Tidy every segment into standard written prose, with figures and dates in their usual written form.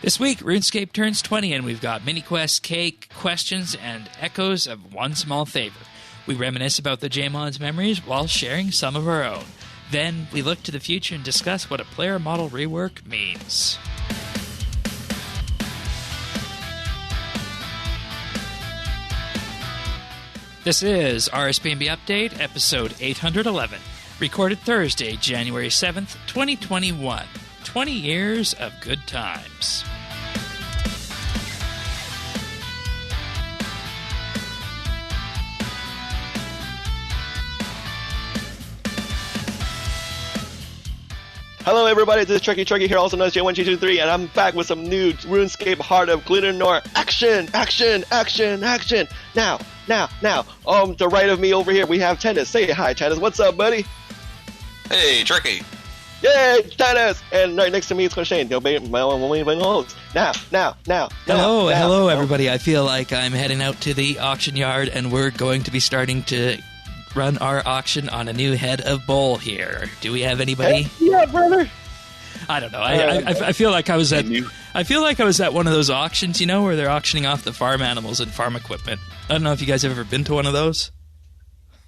This week, RuneScape turns 20, and we've got mini-quests, cake, questions, and echoes of One Small Favour. We reminisce about the Jmod's memories while sharing some of our own. Then, we look to the future and discuss what a player model rework means. This is RSBANDB Update, episode 811, recorded Thursday, January 7th, 2021. 20 years of good times. Hello everybody, this is Trucky here, also known as J1223, and I'm back with some new RuneScape Heart of Glitter action! Now! On the right of me over here, we have Tennis. Say hi, Tennis. What's up, buddy? Hey, Tricky. Yay, Tennis! And right next to me is Shane. Now. Hello, everybody. I feel like I'm heading out to the auction yard, and we're going to be starting to run our auction on a new head of bowl here. Do we have anybody? Hey, yeah, brother. I don't know. I feel like I was at one of those auctions, you know, where they're auctioning off the farm animals and farm equipment. I don't know if you guys have ever been to one of those.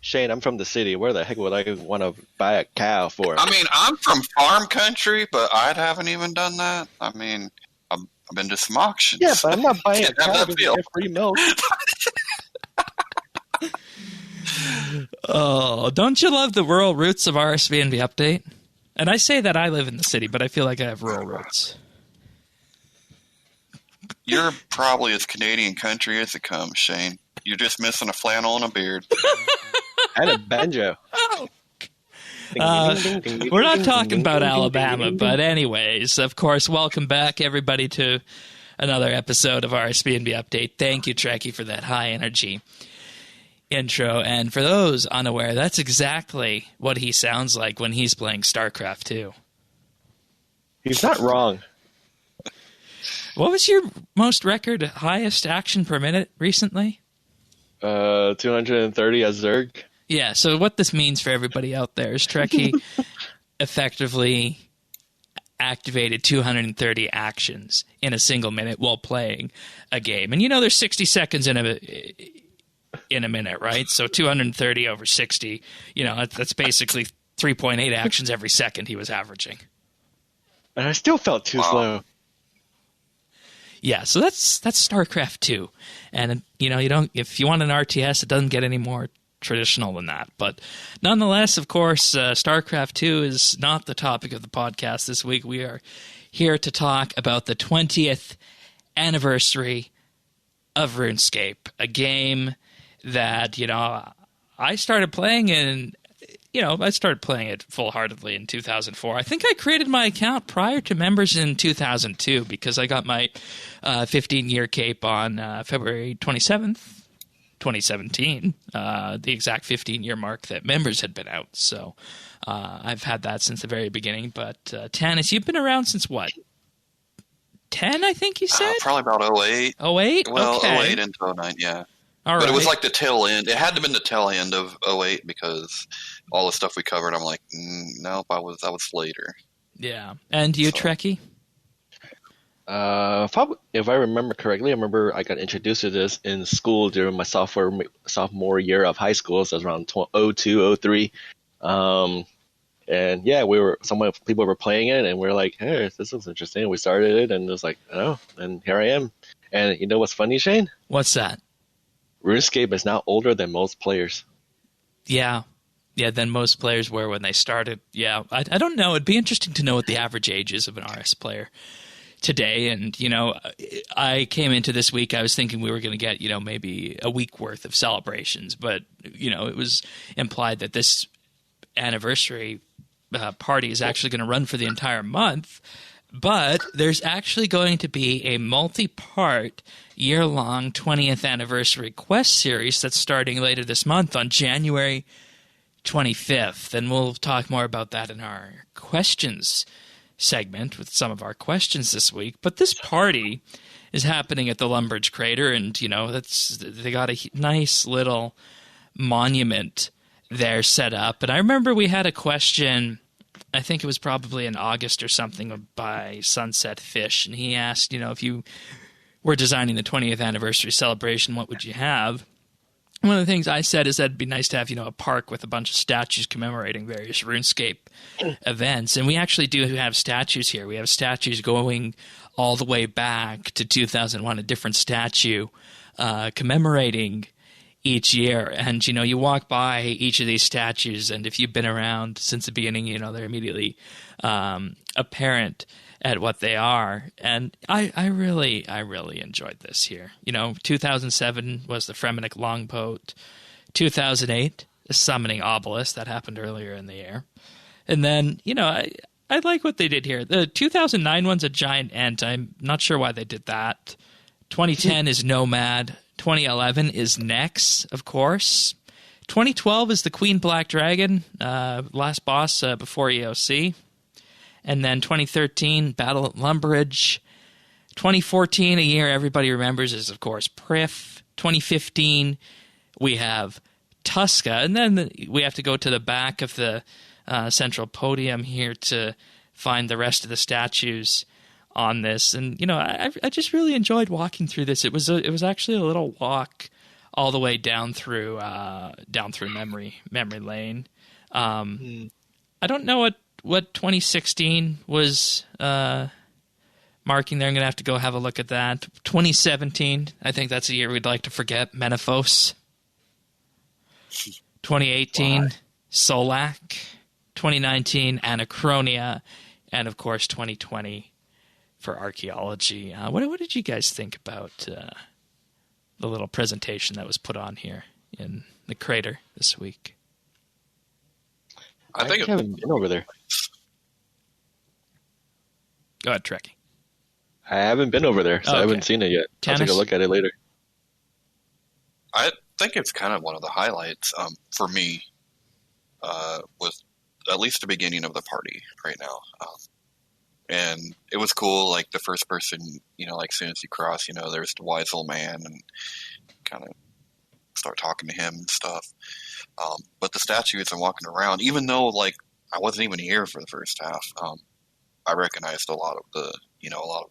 Shane, I'm from the city. Where the heck would I want to buy a cow for? I mean, I'm from farm country, but I haven't even done that. I mean, I've been to some auctions. Yeah, but I'm not buying a cow to get free milk. Oh, don't you love the rural roots of RSBANDB Update? And I say that I live in the city, but I feel like I have rural roots. You're probably as Canadian country as it comes, Shane. You're just missing a flannel and a beard. And a banjo. We're not talking about Alabama, but anyways, of course, welcome back, everybody, to another episode of RSBANDB Update. Thank you, Trekkie, for that high-energy intro. And for those unaware, that's exactly what he sounds like when he's playing StarCraft 2. He's not wrong. What was your most record highest action per minute recently? 230 as Zerg. Yeah, so what this means for everybody out there is Trekkie effectively activated 230 actions in a single minute while playing a game. And you know there's 60 seconds in a minute, right? So 230 over 60, you know, that's basically 3.8 actions every second he was averaging. And I still felt too slow. Yeah, so that's StarCraft 2. And you know, if you want an RTS, it doesn't get any more traditional than that. But nonetheless, of course, StarCraft 2 is not the topic of the podcast this week. We are here to talk about the 20th anniversary of RuneScape, a game that, you know, I started playing it full-heartedly in 2004. I think I created my account prior to members in 2002 because I got my 15-year cape on February 27th, 2017, the exact 15-year mark that members had been out. So I've had that since the very beginning. But Tanis, you've been around since what? 10, I think you said? Probably about 08. 08? Well, okay. 08 into 09, yeah. All but right. it was like the tail end. It had to have been the tail end of 08 because all the stuff we covered, I'm like, nope, that was later. Yeah. And you, Trekkie? If I remember correctly, I remember I got introduced to this in school during my sophomore year of high school. So it was around 02, 03. And yeah, people were playing it, and we were like, hey, this looks interesting. We started it, and it was like, oh, and here I am. And you know what's funny, Shane? What's that? RuneScape is now older than most players. Yeah, than most players were when they started. Yeah, I don't know. It'd be interesting to know what the average age is of an RS player today. And, you know, I came into this week, I was thinking we were going to get, you know, maybe a week worth of celebrations. But, you know, it was implied that this anniversary party is actually going to run for the entire month. But there's actually going to be a multi-part, year-long 20th anniversary quest series that's starting later this month on January 25th. And we'll talk more about that in our questions segment with some of our questions this week. But this party is happening at the Lumbridge Crater, and, you know, they got a nice little monument there set up. And I remember we had a question I think it was probably in August or something by Sunset Fish, and he asked, if you were designing the 20th anniversary celebration, what would you have? One of the things I said is that it'd be nice to have, a park with a bunch of statues commemorating various RuneScape events. And we actually do have statues here. We have statues going all the way back to 2001, a different statue commemorating each year. And, you walk by each of these statues, and if you've been around since the beginning, they're immediately apparent at what they are. And I really enjoyed this here. 2007 was the Fremenic Longboat. 2008, the Summoning Obelisk. That happened earlier in the year. And then, I like what they did here. The 2009 one's a giant ant. I'm not sure why they did that. 2010 is Nomad. 2011 is Nex, of course. 2012 is the Queen Black Dragon, last boss before EOC. And then 2013, Battle at Lumbridge. 2014, a year everybody remembers, is, of course, Prif. 2015, we have Tuska. And then we have to go to the back of the central podium here to find the rest of the statues on this. And, I just really enjoyed walking through this. It was actually a little walk all the way down through memory lane. I don't know what 2016 was marking there. I'm going to have to go have a look at that. 2017, I think that's a year we'd like to forget. Menaphos. 2018, Solak. 2019, Anachronia. And, of course, 2020 for archaeology. What did you guys think about the little presentation that was put on here in the crater this week? I haven't been over there. Go ahead, Trekkie. I haven't been over there, so I haven't seen it yet. I'll take a look at it later. I think it's kind of one of the highlights for me was at least the beginning of the party right now. And it was cool, like the first person, like as soon as you cross, there's the wise old man and kind of start talking to him and stuff. But the statues and walking around, even though like I wasn't even here for the first half, I recognized a lot of the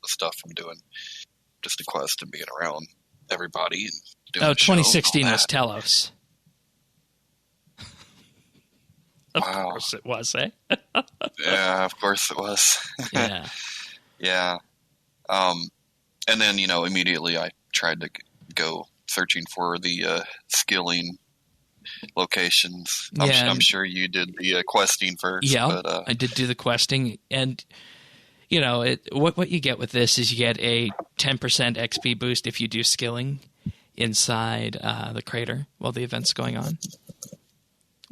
stuff from doing just the quest and being around everybody. And doing 2016 was Telos. Of Wow. course it was, eh? Yeah, of course it was. Yeah. Yeah. And then, immediately I tried to go searching for the skilling locations. I'm sure you did the questing first. Yeah, but, I did do the questing. And, what you get with this is you get a 10% XP boost if you do skilling inside the crater while the event's going on.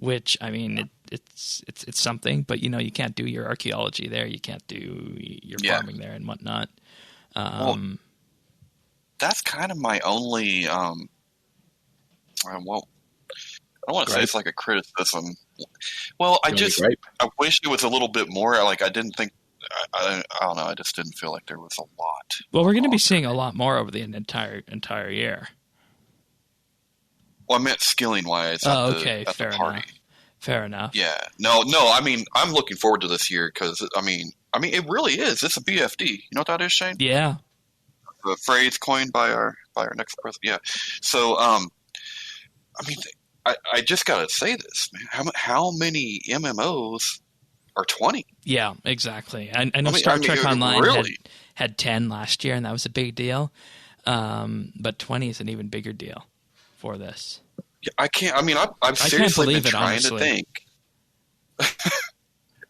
Which, I mean, it's something, but, you can't do your archaeology there. You can't do your farming there and whatnot. Well, that's kind of my only, I don't want to say it's like a criticism. Well, I wish it was a little bit more. Like, I didn't think, I don't know, I just didn't feel like there was a lot. Well, we're going to be seeing a lot more over the entire year. Well, I meant skilling-wise at the party. Fair enough. Yeah. No, I mean, I'm looking forward to this year because, I mean, it really is. It's a BFD. You know what that is, Shane? Yeah. The phrase coined by our next president. Yeah. So, I mean, I just got to say this, man. How many MMOs are 20? Yeah, exactly. I know Star Trek Online really had 10 last year, and that was a big deal. But 20 is an even bigger deal for this. Yeah, I can't. I mean, I've seriously been trying to think.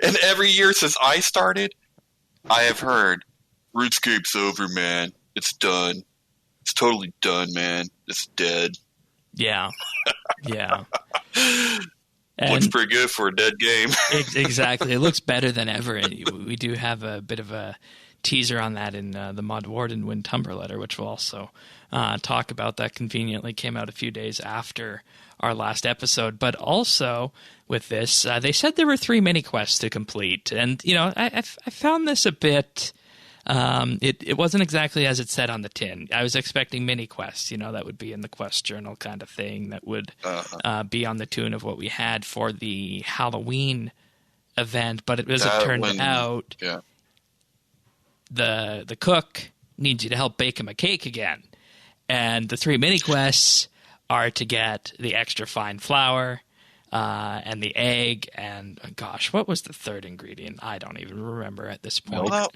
And every year since I started, I have heard, RuneScape's over, man. It's done. It's totally done, man. It's dead. Yeah. Yeah. Looks pretty good for a dead game. Exactly. It looks better than ever. And we do have a bit of a teaser on that in the Mod Warden Win Tumblr letter, which we'll also talk about. That conveniently came out a few days after our last episode. But also with this, they said there were 3 mini quests to complete. And, I found this a bit... It wasn't exactly as it said on the tin. I was expecting mini quests, that would be in the quest journal kind of thing, that would be on the tune of what we had for the Halloween event, but as it turned out, the cook needs you to help bake him a cake again. And the 3 mini quests are to get the extra fine flour and the egg, and gosh, what was the third ingredient? I don't even remember at this point. Well,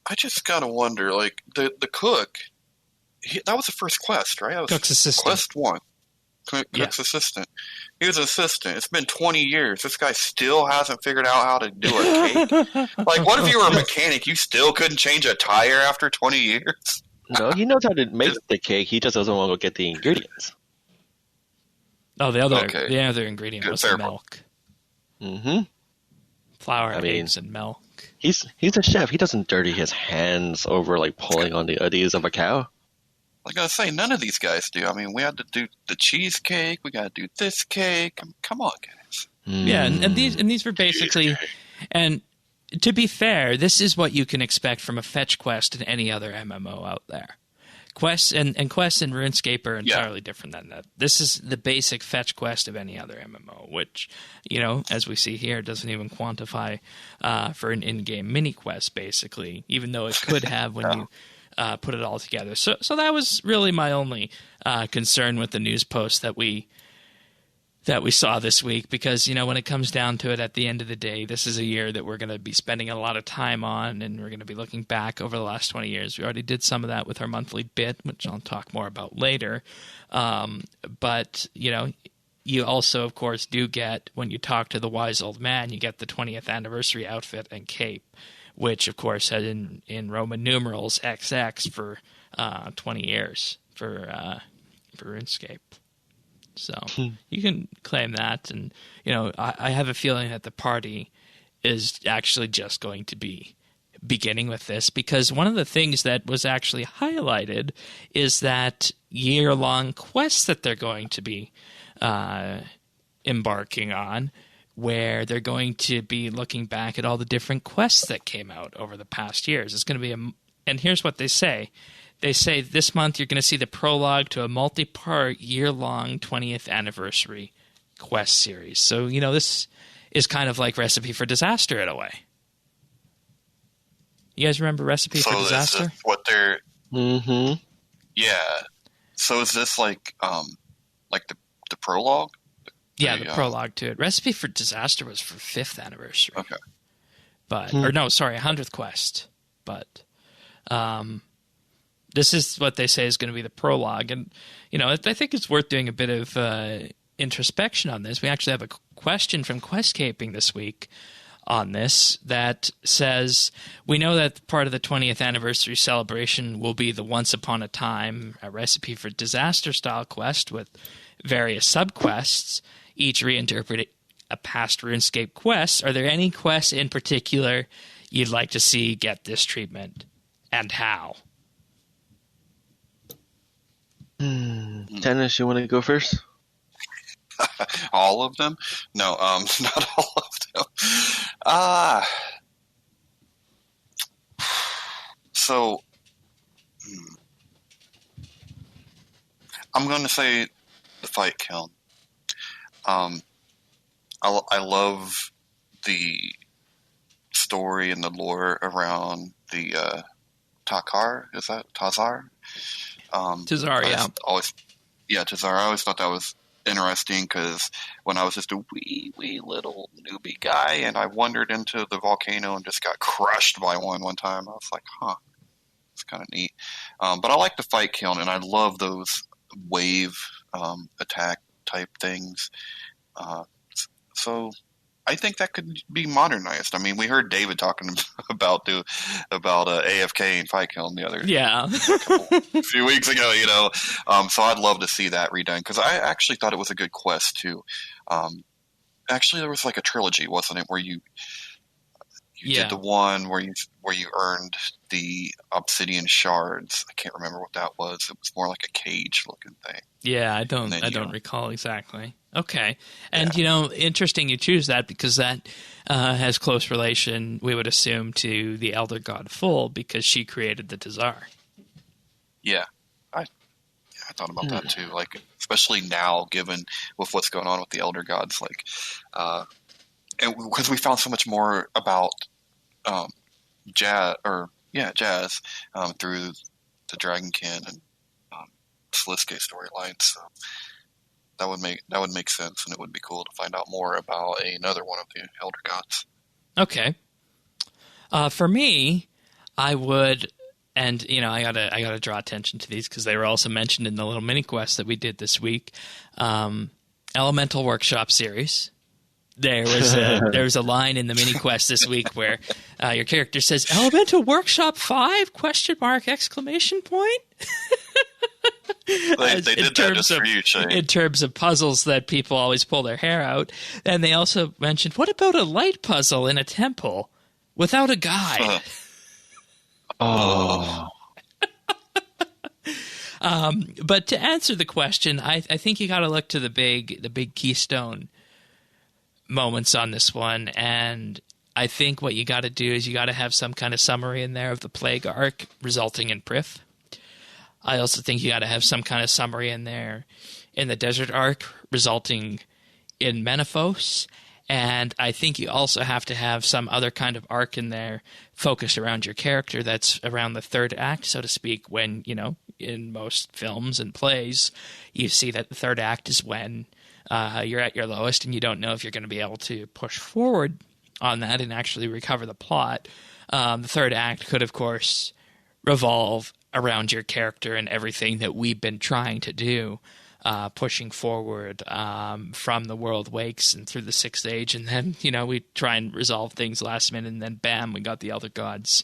I just gotta wonder, like the cook, that was the first quest, right? That was Cook's assistant. Quest 1. Cook's assistant. He was an assistant. It's been 20 years. This guy still hasn't figured out how to do a cake. Like, what if you were a mechanic? You still couldn't change a tire after 20 years? No, he knows how to make the cake. He just doesn't want to get the ingredients. Oh, the other ingredient was the milk. Mm-hmm. Flour, eggs, and milk. He's a chef. He doesn't dirty his hands over like pulling on the uddies of a cow. I gotta say, none of these guys do. I mean, we had to do the cheesecake. We gotta do this cake. I mean, come on, guys. Yeah, and these were basically, and to be fair, this is what you can expect from a fetch quest in any other MMO out there. Quests and quests in RuneScape are entirely different than that. This is the basic fetch quest of any other MMO, which, as we see here, doesn't even quantify for an in-game mini quest, basically, even though it could have when you put it all together. So that was really my only concern with the news post that we saw this week, because when it comes down to it, at the end of the day, this is a year that we're going to be spending a lot of time on, and we're going to be looking back over the last 20 years. We already did some of that with our monthly bit, which I'll talk more about later. But you also, of course, do get, when you talk to the wise old man, you get the 20th anniversary outfit and cape, which, of course, had in Roman numerals XX for 20 years for RuneScape. So you can claim that. And, I have a feeling that the party is actually just going to be beginning with this, because one of the things that was actually highlighted is that year-long quest that they're going to be embarking on, where they're going to be looking back at all the different quests that came out over the past years. It's going to be and here's what they say. They say this month you're going to see the prologue to a multi-part year-long 20th anniversary quest series. So, this is kind of like Recipe for Disaster in a way. You guys remember Recipe for Disaster? Is what they're... Mm-hmm. Yeah. So is this like the prologue? Yeah, the prologue to it. Recipe for Disaster was for 5th anniversary. Okay. But, or no, sorry, 100th quest. But this is what they say is going to be the prologue. And, I think it's worth doing a bit of introspection on this. We actually have a question from Questcaping this week on this that says, we know that part of the 20th anniversary celebration will be the Once Upon a Time, a Recipe for Disaster style quest with various subquests, each reinterpret a past RuneScape quest. Are there any quests in particular you'd like to see get this treatment, and how? Dennis, you want to go first? All of them? No, not all of them. So, I'm going to say the fight kiln. I love the story and the lore around the Takar. Is that Tazar? Tazar, yeah. Tazar. I always thought that was interesting, because when I was just a wee little newbie guy and I wandered into the volcano and just got crushed by one time, I was like, it's kind of neat. But I like the fight kiln, and I love those wave attack type things. So I think that could be modernized. I mean, we heard David talking about AFK and fight kiln the other a few weeks ago. So I'd love to see that redone, because I actually thought it was a good quest too. Actually, there was like a trilogy, wasn't it, where you did the one where you earned the obsidian shards. I can't remember what that was. It was more like a cage looking thing. Yeah, I don't recall exactly. Okay. And, interesting you choose that, because that has close relation, we would assume, to the Elder God Full, because she created the Tazar. Yeah. I thought about that too. Like, especially now, given with what's going on with the Elder Gods, like, and because we found so much more about jazz through the Dragonkin and Sliske storylines. So that would make sense, and it would be cool to find out more about another one of the Elder Gods. Okay. For me, I would, and I gotta draw attention to these because they were also mentioned in the little mini quest that we did this week. Elemental Workshop series. There was a line in the mini quest this week where your character says "Elemental Workshop 5?" ? They did that just for you, Shane. In terms of puzzles that people always pull their hair out. And they also mentioned, what about a light puzzle in a temple without a guide? But to answer the question, I think you got to look to the big keystone moments on this one. And I think what you got to do is you got to have some kind of summary in there of the Plague arc resulting in Prith. I also think you got to have some kind of summary in there in the Desert arc resulting in Menaphos. And I think you also have to have some other kind of arc in there focused around your character that's around the third act, so to speak, when, in most films and plays, you see that the third act is when you're at your lowest and you don't know if you're going to be able to push forward on that and actually recover the plot. The third act could, of course, revolve around your character and everything that we've been trying to do, pushing forward from the world wakes and through the sixth age, and then we try and resolve things last minute, and then bam, we got the Elder Gods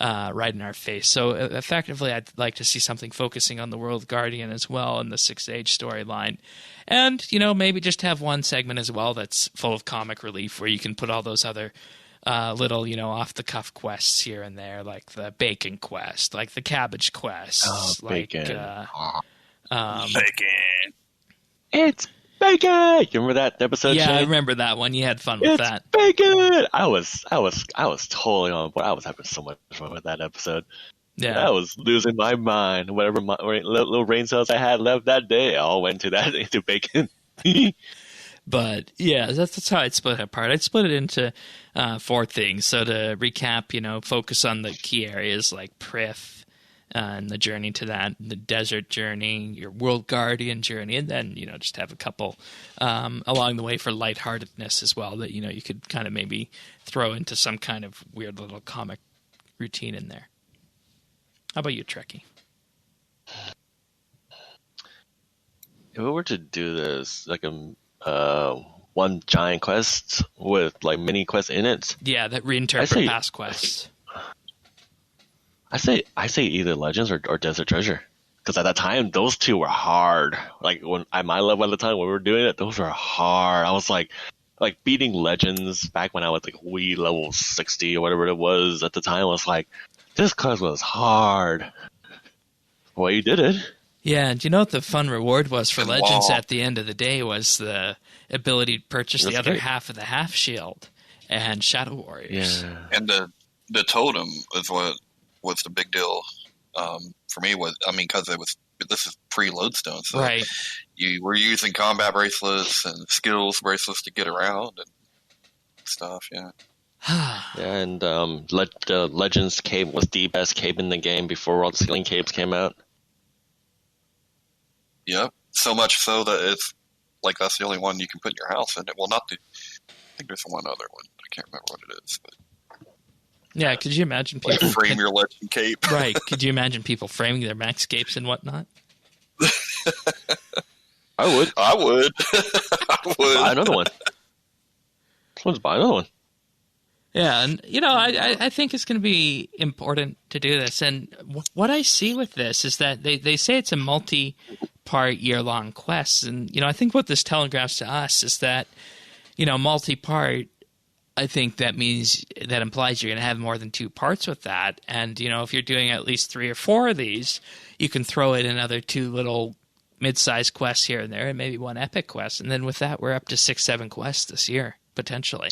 right in our face. So effectively, I'd like to see something focusing on the World Guardian as well in the sixth age storyline, and maybe just have one segment as well that's full of comic relief where you can put all those other little, off-the-cuff quests here and there, like the bacon quest, like the cabbage quest. Bacon. Bacon. It's bacon! You remember that episode, Yeah, Shane? I remember that one. You had fun with that. It's bacon! I was totally on board. I was having so much fun with that episode. Yeah. I was losing my mind. Whatever little brain cells I had left that day, all went into bacon. But yeah, that's how I'd split it apart. I'd split it into 4 things. So to recap, focus on the key areas like Prith and the journey to that, the desert journey, your World Guardian journey, and then just have a couple along the way for lightheartedness as well that you could kind of maybe throw into some kind of weird little comic routine in there. How about you, Trekkie? If we were to do this like one giant quest with like mini quests in it, Yeah, that reinterpret past quests. I say either Legends or Desert Treasure, because at that time those two were hard. Like when at my level at the time when we were doing it, those were hard. I was like beating Legends back when I was like level 60 or whatever it was at the time. I was like, this quest was hard. Well, you did it. Yeah, and what the fun reward was for Legends at the end of the day was the ability to purchase the other half of the half shield and Shadow Warriors. Yeah. And the totem is what was the big deal for me. Because this is pre-Lodestone, so right. You were using combat bracelets and skills bracelets to get around and stuff. Yeah. Yeah, and the Legends cape was the best cape in the game before all the ceiling capes came out. Yep. So much so that it's like that's the only one you can put in your house. And well, not the. I think there's one other one. I can't remember what it is. But yeah, could you imagine people frame your Legend cape? Right. Could you imagine people framing their max capes and whatnot? I would. I would. Buy another one. Let's buy another one. Yeah, and I think it's going to be important to do this. And what I see with this is that they say it's a multi-part year-long quest, and I think what this telegraphs to us is that multi-part. I think that implies you're going to have more than 2 parts with that. And if you're doing at least 3 or 4 of these, you can throw in another 2 little mid-sized quests here and there, and maybe 1 epic quest. And then with that, we're up to 6-7 quests this year potentially.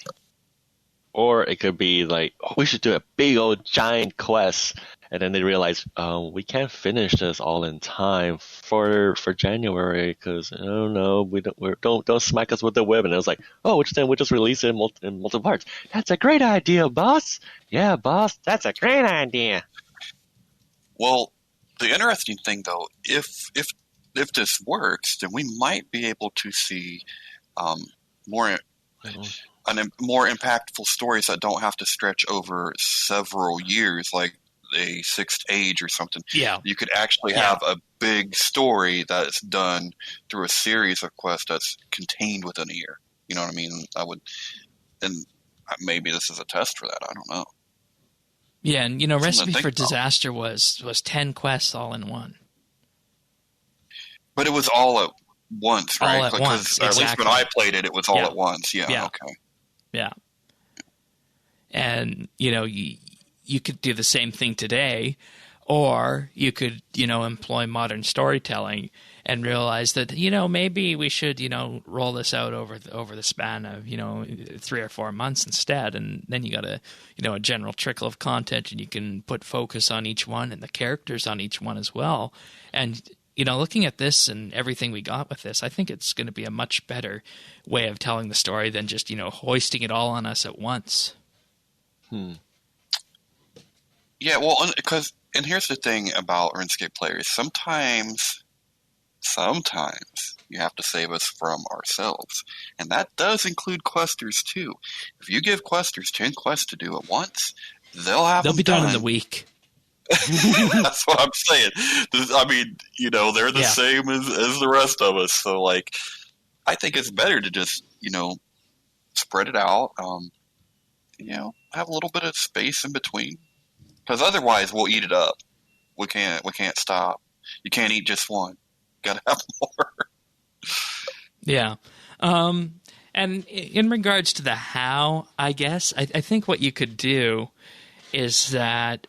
Or it could be like, we should do a big old giant quest, And then they realized, we can't finish this all in time for January because oh no, don't smack us with the whip. And it was like, oh, which then we'll just release it in multiple parts. That's a great idea, boss. Yeah, boss, that's a great idea. Well, the interesting thing though, if this works, then we might be able to see more impactful stories that don't have to stretch over several years, like a Sixth Age or something. Yeah. You could actually have a big story that's done through a series of quests that's contained within a year. You know what I mean? And maybe this is a test for that. I don't know. Yeah, and Recipe for Disaster was 10 quests all in one. But it was all at once, right? All at once, exactly. At least when I played it, it was all at once. Yeah, okay. Yeah. And, you could do the same thing today, or you could, employ modern storytelling and realize that, maybe we should, roll this out over the span of, 3 or 4 months instead. And then you got a general trickle of content, and you can put focus on each one and the characters on each one as well. And, looking at this and everything we got with this, I think it's going to be a much better way of telling the story than just, hoisting it all on us at once. Yeah, well, and here's the thing about RuneScape players. Sometimes you have to save us from ourselves. And that does include questers, too. If you give questers 10 quests to do at once, they'll be done in the week. That's what I'm saying. I mean, they're the same as the rest of us. So, I think it's better to just, spread it out. Have a little bit of space in between. Because otherwise, we'll eat it up. We can't stop. You can't eat just one. Gotta have more. Yeah. And in regards to the how, I guess, I think what you could do is that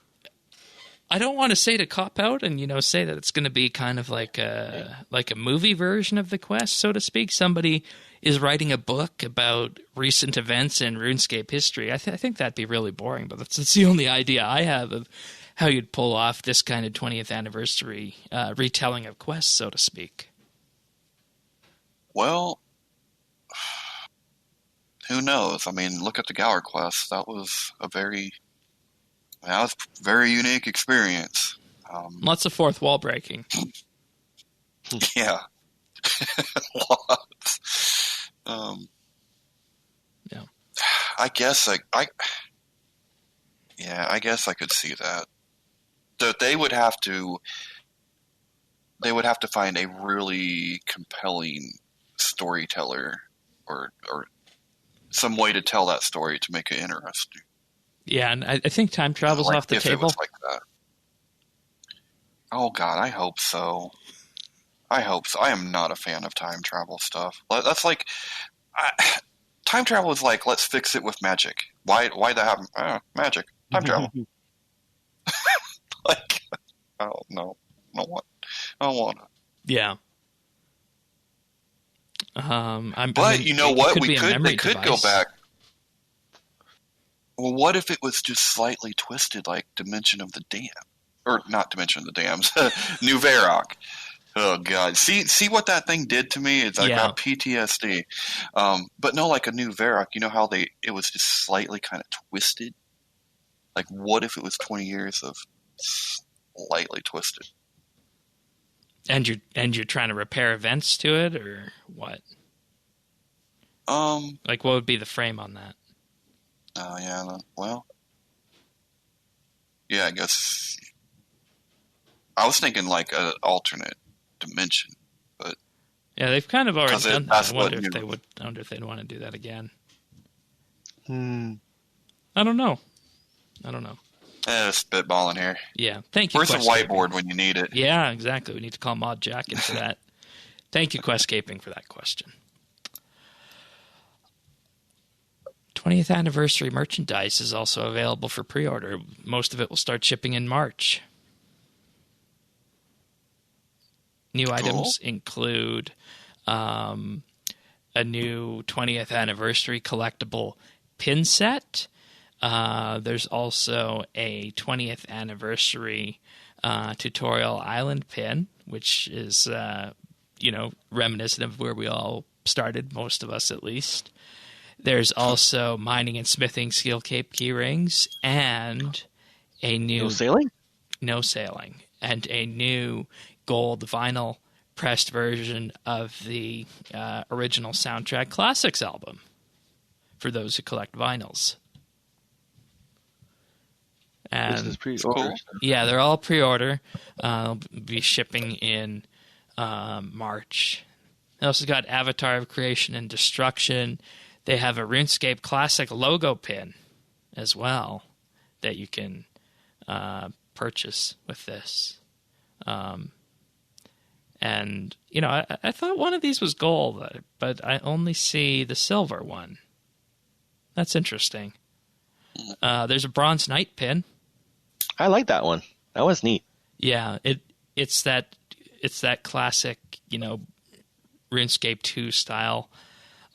I don't want to say to cop out and, say that it's going to be kind of like a movie version of the quest, so to speak. Somebody is writing a book about recent events in RuneScape history. I think that'd be really boring, but that's the only idea I have of how you'd pull off this kind of 20th anniversary retelling of quests, so to speak. Well, who knows? I mean, look at the Gower quest. That was a very unique experience. Lots of fourth wall breaking. Yeah. Lots. Yeah. I guess I could see that. That they would have to find a really compelling storyteller or some way to tell that story to make it interesting. Yeah, and I think time travel's off the table. It was like that. Oh God, I hope so. I am not a fan of time travel stuff. That's like time travel is like, let's fix it with magic. Why that happen? Magic, time travel. Like, oh no, I don't want to. Yeah. But you know what? They could go back. Well, what if it was just slightly twisted, like Dimension of the Dam, or not Dimension of the Dams, New Varrock. Oh God! See what that thing did to me? It's like got PTSD. But no, like a New Varrock. You know how it was just slightly kind of twisted. Like, what if it was 20 years of slightly twisted? And you're trying to repair events to it, or what? Like, what would be the frame on that? Oh, yeah. Well, yeah, I guess I was thinking like an alternate dimension, but yeah, they've kind of already done that. I wonder if they'd want to do that again. I don't know. Spitballing here. Yeah, thank you. Where's the whiteboard when you need it? Yeah, exactly. We need to call Mod Jack in for that. Thank you, Questcaping, for that question. 20th anniversary merchandise is also available for pre-order. Most of it will start shipping in March. New items include a new 20th anniversary collectible pin set, There's also a 20th anniversary tutorial island pin, which is, reminiscent of where we all started, most of us at least. There's also mining and smithing skill cape key rings and a new... No sailing? No sailing. And a new gold vinyl pressed version of the original Soundtrack Classics album for those who collect vinyls. And This is pre-order. cool. yeah, they're all pre-order. They'll be shipping in March. They also got Avatar of Creation and Destruction. They have a RuneScape Classic logo pin as well that you can purchase with this. And, I thought one of these was gold, but I only see the silver one. That's interesting. There's a Bronze Knight pin. I like that one. That was neat. Yeah, it's that classic, RuneScape 2 style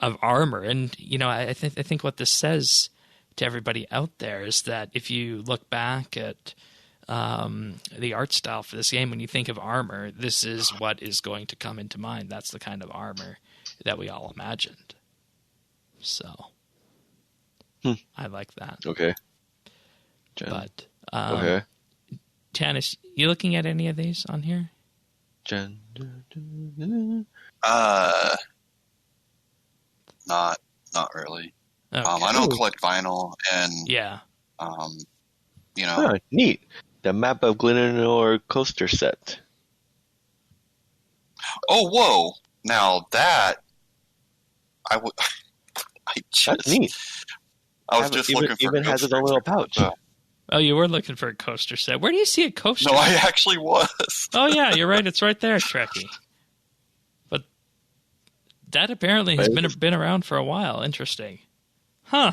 of armor. And, I think what this says to everybody out there is that if you look back at the art style for this game, when you think of armor, this is what is going to come into mind. That's the kind of armor that we all imagined. So, I like that. Okay. But, okay. Janice, you looking at any of these on here? Jen. Not really. Okay. I don't collect vinyl, and Yeah. Oh, neat. The map of Glenor coaster set. Oh, whoa! Now that I would, That's neat. I was just looking for. Even has its own little pouch. Oh, you were looking for a coaster set. Where do you see a coaster? No, I actually was. Oh, yeah, you're right. It's right there, Trekkie. But that apparently has been around for a while. Interesting. Huh.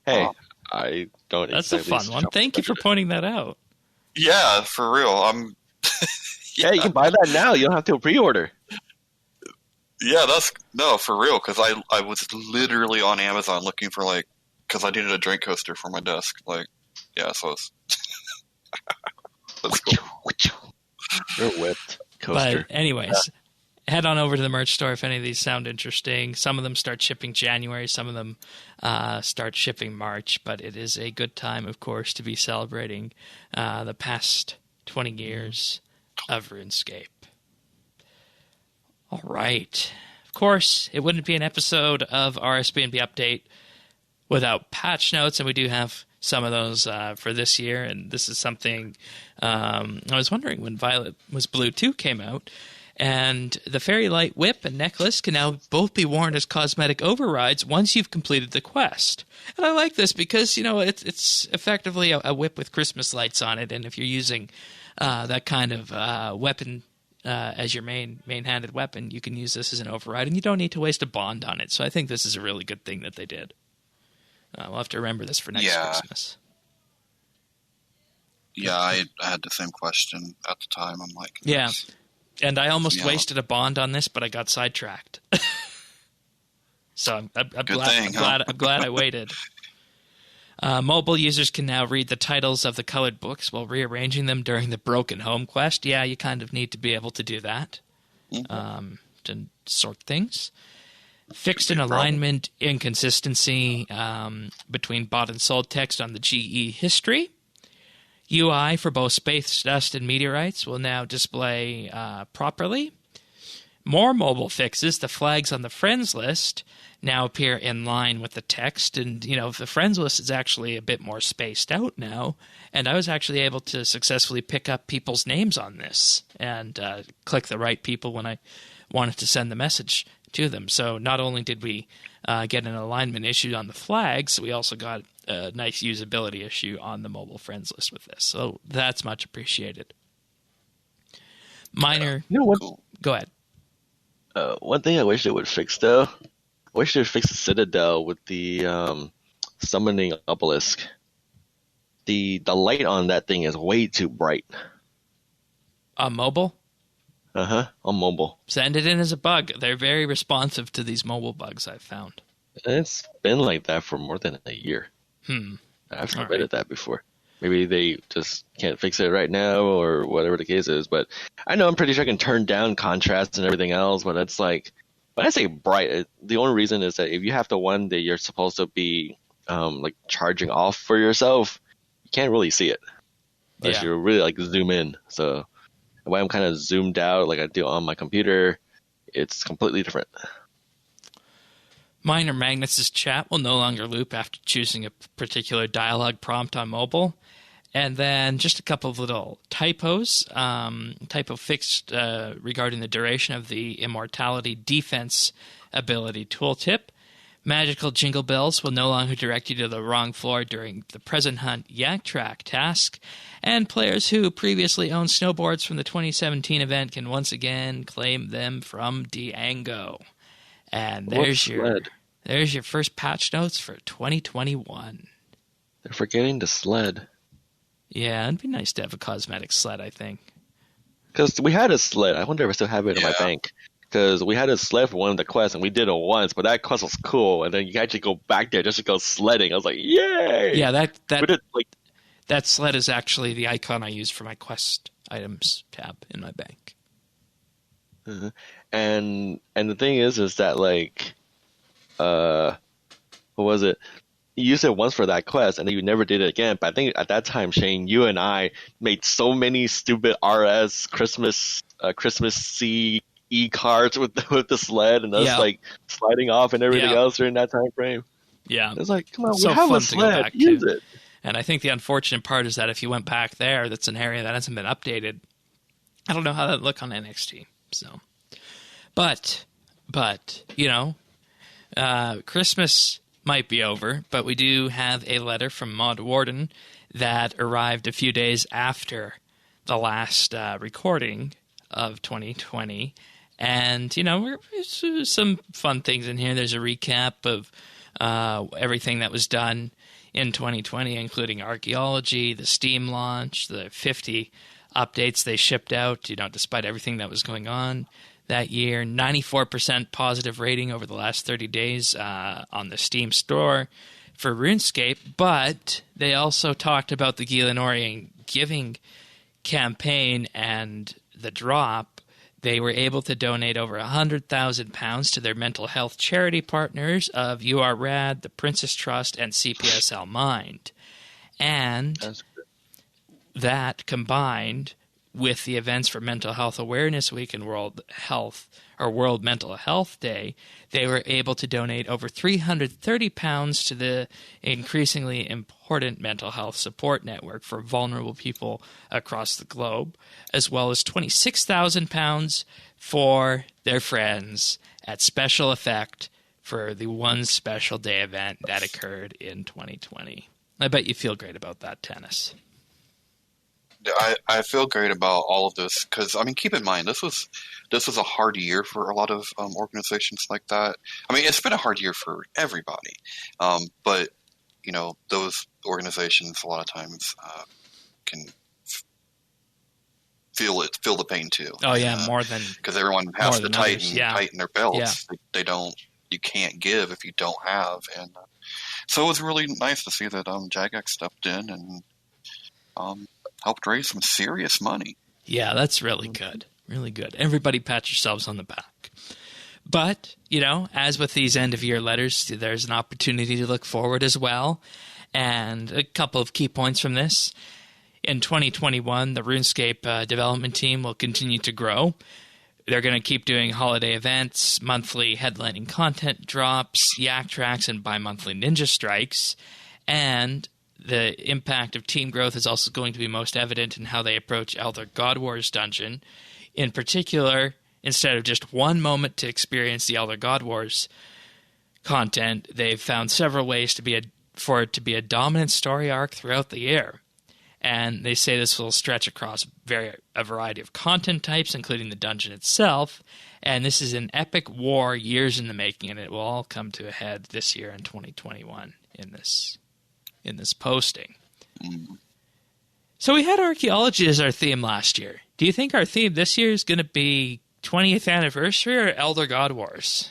Hey, I don't. That's a fun one. Thank you for pointing that out. Yeah, for real. Yeah, you can buy that now. You don't have to pre-order. Yeah, for real. Because I was literally on Amazon looking for because I needed a drink coaster for my desk. Yeah, so it's that's cool. You're whipped coaster. But anyways, head on over to the merch store if any of these sound interesting. Some of them start shipping January. Some of them start shipping March. But it is a good time, of course, to be celebrating the past 20 years of RuneScape. All right. Of course, it wouldn't be an episode of RSBANDB Update without patch notes, and we do have some of those for this year. And this is something I was wondering when Violet Was Blue 2 came out. And the Fairy Light Whip and Necklace can now both be worn as cosmetic overrides once you've completed the quest. And I like this because, it's effectively a whip with Christmas lights on it. And if you're using that kind of weapon as your main-handed weapon, you can use this as an override. And you don't need to waste a bond on it. So I think this is a really good thing that they did. We'll have to remember this for next Christmas. Yeah, I had the same question at the time. I'm like, yeah. And I almost wasted a bond on this, but I got sidetracked. So I'm glad I waited. Mobile users can now read the titles of the colored books while rearranging them during the Broken Home quest. Yeah, you kind of need to be able to do that to sort things. Fixed an alignment inconsistency between bought and sold text on the GE history. UI for both space dust and meteorites will now display properly. More mobile fixes. The flags on the friends list now appear in line with the text. And, the friends list is actually a bit more spaced out now. And I was actually able to successfully pick up people's names on this and click the right people when I wanted to send the message to them. So not only did we get an alignment issue on the flags, we also got a nice usability issue on the mobile friends list with this. So that's much appreciated. Minor. Go ahead. One thing I wish they would fix, though, I wish they would fix the Citadel with the summoning obelisk. The light on that thing is way too bright. On mobile? On mobile. Send it in as a bug. They're very responsive to these mobile bugs, I've found. It's been like that for more than a year. I've All submitted right. that before. Maybe they just can't fix it right now, or whatever the case is. But I know I'm pretty sure I can turn down contrast and everything else. But it's like, when I say bright, the only reason is that if you have the one that you're supposed to be like charging off for yourself, you can't really see it unless Yeah. you really like zoom in. So when I'm kind of zoomed out, like I do on my computer, it's completely different. Minor Magnus' chat will no longer loop after choosing a particular dialogue prompt on mobile. And then just a couple of little typos. Typo fixed regarding the duration of the Immortality Defense ability tooltip. Magical jingle bells will no longer direct you to the wrong floor during the present hunt yak track task. And players who previously owned snowboards from the 2017 event can once again claim them from Diango. And there's your first patch notes for 2021. They're forgetting the sled. Yeah, it'd be nice to have a cosmetic sled, I think. Because we had a sled. I wonder if I still have it in my Yeah. bank. Because we had a sled for one of the quests, and we did it once, but that quest was cool. And then you actually go back there just to go sledding. I was like, yay! Yeah, We did, like, that sled is actually the icon I use for my quest items tab in my bank. and the thing is that like, what was it? You used it once for that quest, and then you never did it again. But I think at that time, Shane, you and I made so many stupid RS Christmas cards with the sled, and us Yeah. like sliding off and everything Yeah. else during that time frame. Yeah. It's like, come on, So we have fun a to go sled. back Use to. it. And I think the unfortunate part is that if you went back there, that's an area that hasn't been updated. I don't know how that look on NXT. So, but you know, Christmas might be over, but we do have a letter from Maud Warden that arrived a few days after the last recording of 2020. And, you know, there's some fun things in here. There's a recap of everything that was done in 2020, including archaeology, the Steam launch, the 50 updates they shipped out, you know, despite everything that was going on that year. 94% positive rating over the last 30 days on the Steam store for RuneScape. But they also talked about the Gielinorian Giving campaign and the drop. They were able to donate over £100,000 to their mental health charity partners of You Are Rad, the Princess Trust, and CPSL Mind. And That's good. that combined with the events for Mental Health Awareness Week and World Mental Health Day, they were able to donate over £330 to the increasingly important mental health support network for vulnerable people across the globe, as well as £26,000 for their friends at Special Effect for the One Special Day event that occurred in 2020. I bet you feel great about that, Tennis. I feel great about all of this because, I mean, keep in mind this was a hard year for a lot of organizations like that. I mean, it's been a hard year for everybody, but you know, those organizations a lot of times can feel the pain too. Oh yeah, more than because everyone has to others, yeah. tighten their belts. They don't. You can't give if you don't have, and so it was really nice to see that Jagex stepped in and helped raise some serious money. Yeah, that's really good. Really good. Everybody pat yourselves on the back. But, you know, as with these end-of-year letters, there's an opportunity to look forward as well. And a couple of key points from this. In 2021, the RuneScape development team will continue to grow. They're going to keep doing holiday events, monthly headlining content drops, yak tracks, and bi-monthly ninja strikes. And the impact of team growth is also going to be most evident in how they approach Elder God Wars dungeon. In particular, instead of just one moment to experience the Elder God Wars content, they've found several ways for it to be a dominant story arc throughout the year. And they say this will stretch across a variety of content types, including the dungeon itself. And this is an epic war years in the making, and it will all come to a head this year in 2021 in this posting. So we had archaeology as our theme last year. Do you think our theme this year is going to be 20th anniversary or Elder God Wars?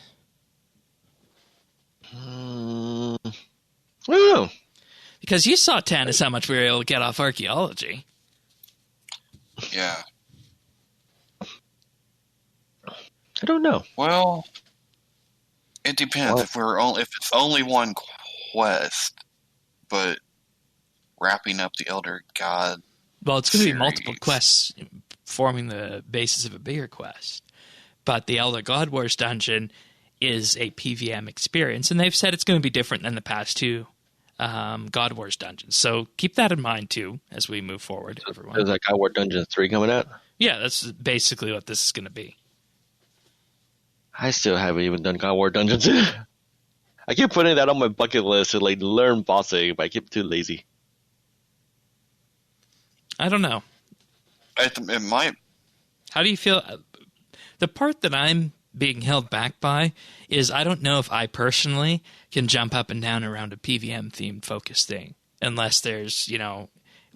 I don't know. Because you saw, Tanis, how much we were able to get off archaeology. Yeah. I don't know. Well, it depends. If it's only one quest, but wrapping up the Elder God. Well, it's going to be series. multiple quests forming the basis of a bigger quest. But the Elder God Wars dungeon is a PVM experience, and they've said it's going to be different than the past two God Wars dungeons. So keep that in mind, too, as we move forward, everyone. Is that God War Dungeon 3 coming out? Yeah, that's basically what this is going to be. I still haven't even done God War Dungeons. I keep putting that on my bucket list to like learn bossing, but I keep too lazy. I don't know. It might. How do you feel? The part that I'm being held back by is I don't know if I personally can jump up and down around a PVM themed focus thing unless there's,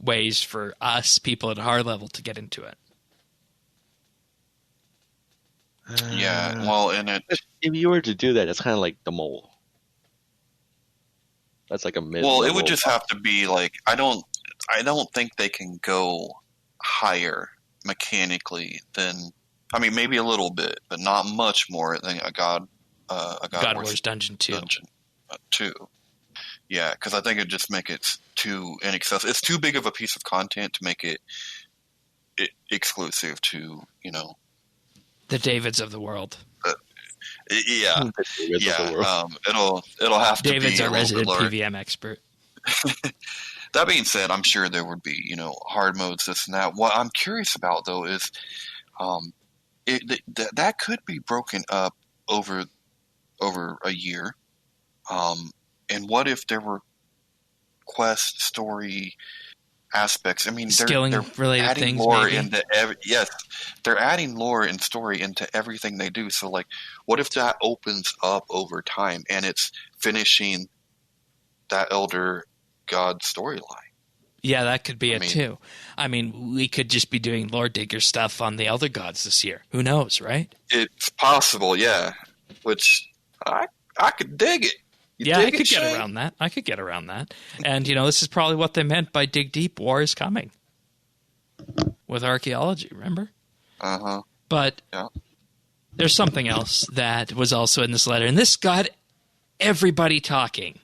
ways for us, people at our level, to get into it. Yeah, well, if you were to do that, it's kind of like the mole. That's like a mid. Well, it would just have to be like I don't think they can go higher mechanically than. I mean, maybe a little bit, but not much more than a God Wars Dungeon 2. Yeah, because I think it'd just make it too inaccessible. It's too big of a piece of content to make it exclusive to, the Davids of the world. Yeah. It'll have to David's be our resident PVM expert. That being said, I'm sure there would be, hard modes, this and that. What I'm curious about, though, is that could be broken up over a year. And what if there were quest story aspects? I mean, they're related adding things, lore maybe? into they're adding lore and story into everything they do. So, like, what if that opens up over time and it's finishing that Elder God storyline? Yeah, that could be too. I mean, we could just be doing lore digger stuff on the Elder Gods this year. Who knows, right? It's possible, yeah. Which I could dig it. I could get around that. I could get around that. And, this is probably what they meant by dig deep, war is coming. With archaeology, remember? Uh-huh. But there's something else that was also in this letter, and this got everybody talking.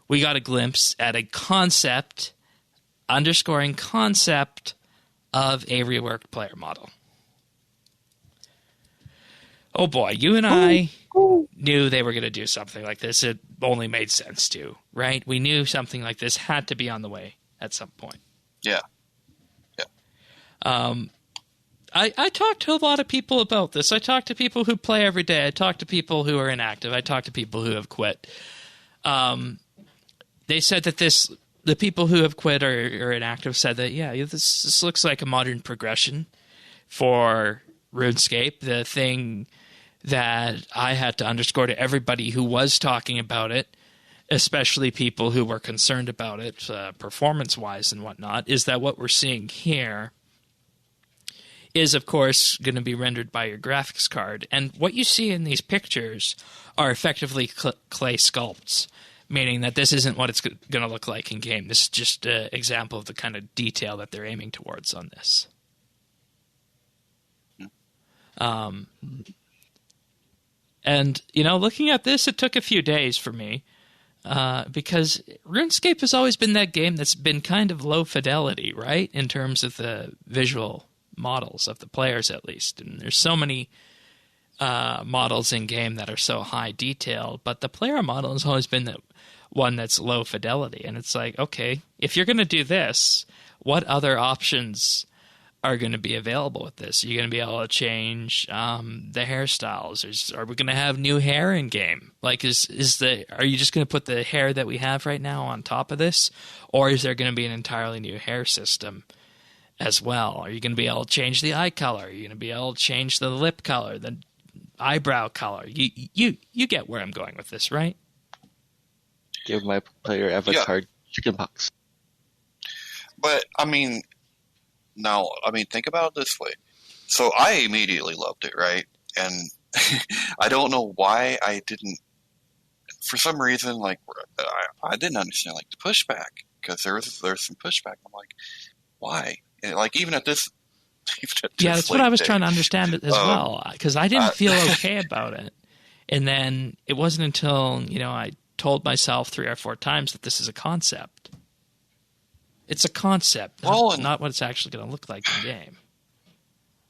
We got a glimpse at a concept, underscoring concept, of a reworked player model. Oh boy, you and I knew they were going to do something like this. It only made sense to, right? We knew something like this had to be on the way at some point. Yeah. I talked to a lot of people about this. I talked to people who play every day. I talked to people who are inactive. I talked to people who have quit. They said that the people who have quit or inactive said that, this looks like a modern progression for RuneScape. The thing that I had to underscore to everybody who was talking about it, especially people who were concerned about it performance-wise and whatnot, is that what we're seeing here is, of course, going to be rendered by your graphics card. And what you see in these pictures are effectively clay sculpts, meaning that this isn't what it's going to look like in game. This is just an example of the kind of detail that they're aiming towards on this. And, looking at this, it took a few days for me because RuneScape has always been that game that's been kind of low fidelity, right, in terms of the visual models of the players, at least. And there's so many models in game that are so high detail, but the player model has always been the one that's low fidelity. And it's like, okay, if you're going to do this, what other options are going to be available with this? Are you going to be able to change the hairstyles? Are we going to have new hair in game? Like, are you just going to put the hair that we have right now on top of this, or is there going to be an entirely new hair system as well? Are you going to be able to change the eye color? Are you going to be able to change the lip color, the eyebrow color? You get where I'm going with this, right? Give my player avatar chickenpox. But think about it this way. So I immediately loved it, right? And I don't know why I didn't. For some reason, I didn't understand the pushback, because there's some pushback. I'm like, why? And like even at this, yeah, that's what I was trying to understand as well, because I didn't feel okay about it. And then it wasn't until, I told myself 3 or 4 times that this is a concept. It's a concept, not what it's actually going to look like in game.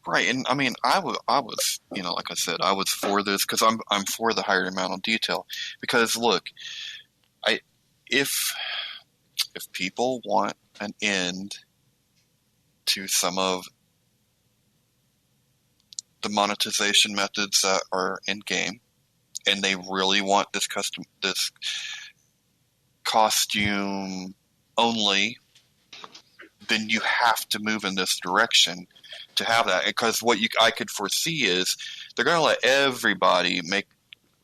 Right, and I mean, I was, like I said, I was for this because I'm for the higher amount of detail. Because look, if people want an end to some of the monetization methods that are in game, and they really want this costume only, then you have to move in this direction to have that. Because what I could foresee is they're going to let everybody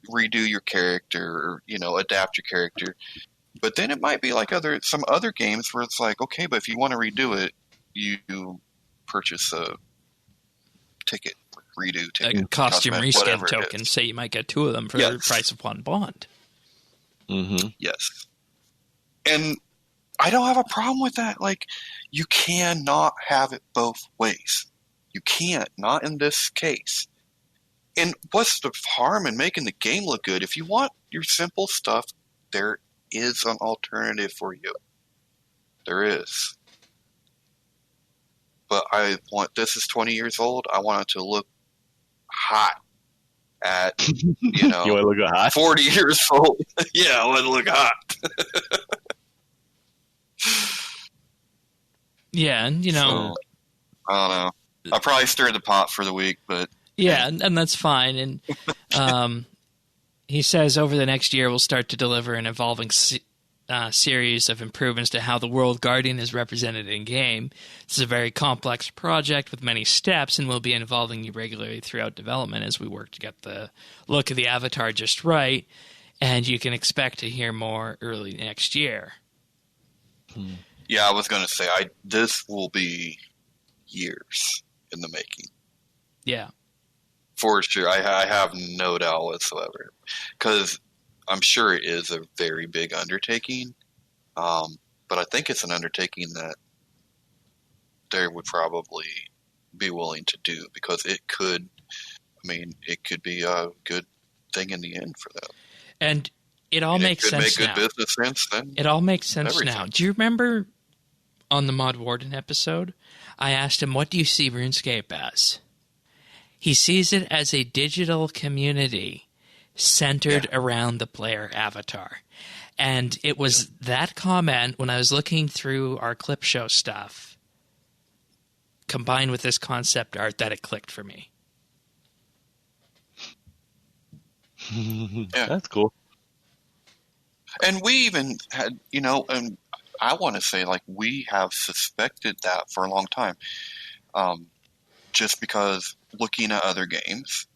redo your character, or, adapt your character. But then it might be like some other games where it's like, okay, but if you want to redo it, you purchase a ticket. Redo ticket, a costume reskin token. Say you might get 2 of them for the price of 1 bond. Mm-hmm. Yes, and I don't have a problem with that. Like, you cannot have it both ways. You can't, not in this case. And what's the harm in making the game look good? If you want your simple stuff, there is an alternative for you. There is. But this is 20 years old. I want it to look hot at, you want to look hot? 40 years old. Yeah, I want to look hot. Yeah, and So, I don't know. I probably stirred the pot for the week, but yeah, and that's fine. And he says over the next year we'll start to deliver an evolving series of improvements to how the World Guardian is represented in game. This is a very complex project with many steps, and we'll be involving you regularly throughout development as we work to get the look of the avatar just right. And you can expect to hear more early next year. Yeah, I was going to say, this will be years in the making. Yeah. For sure. I have no doubt whatsoever. Because I'm sure it is a very big undertaking. But I think it's an undertaking that they would probably be willing to do. Because it could be a good thing in the end for them. And it all makes sense now. It could make good business sense then. It all makes sense everything. now. Do you remember on the Mod Warden episode, I asked him, what do you see RuneScape as? He sees it as a digital community centered around the player avatar. And it was that comment when I was looking through our clip show stuff, combined with this concept art, that it clicked for me. Yeah, that's cool. And we even had, and I want to say, like, we have suspected that for a long time. Just because looking at other games,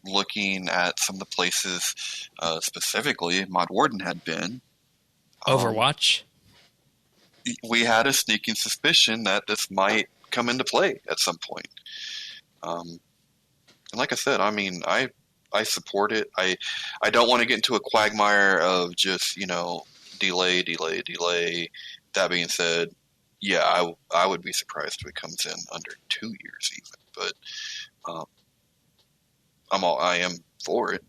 looking at some of the places specifically Mod Warden had been. Overwatch? We had a sneaking suspicion that this might come into play at some point. And like I said, I support it. I don't want to get into a quagmire of just, delay. That being said, yeah, I would be surprised if it comes in under 2 years even. But I am for it.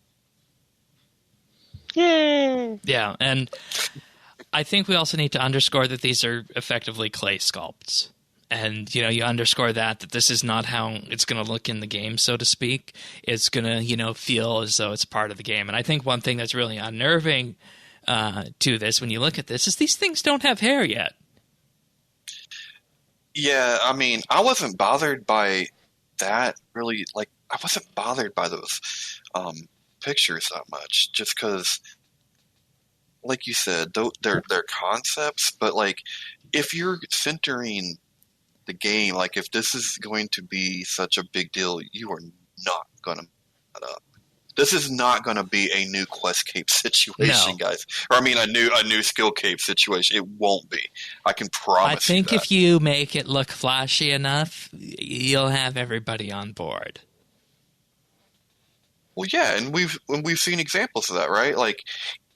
Yay! Yeah, and I think we also need to underscore that these are effectively clay sculpts. And, you underscore that this is not how it's going to look in the game, so to speak. It's going to, feel as though it's part of the game. And I think one thing that's really unnerving to this, when you look at this, is these things don't have hair yet. Yeah, I wasn't bothered by that, really. Like, I wasn't bothered by those pictures that much, just because, like you said, they're concepts. But, like, if you're centering the game, like, if this is going to be such a big deal, you are not going to mess it up. This is not going to be a new quest cape situation, guys. Or a new skill cape situation. It won't be. I can promise you that. I think if you make it look flashy enough, you'll have everybody on board. Well, yeah, and we've seen examples of that, right? Like,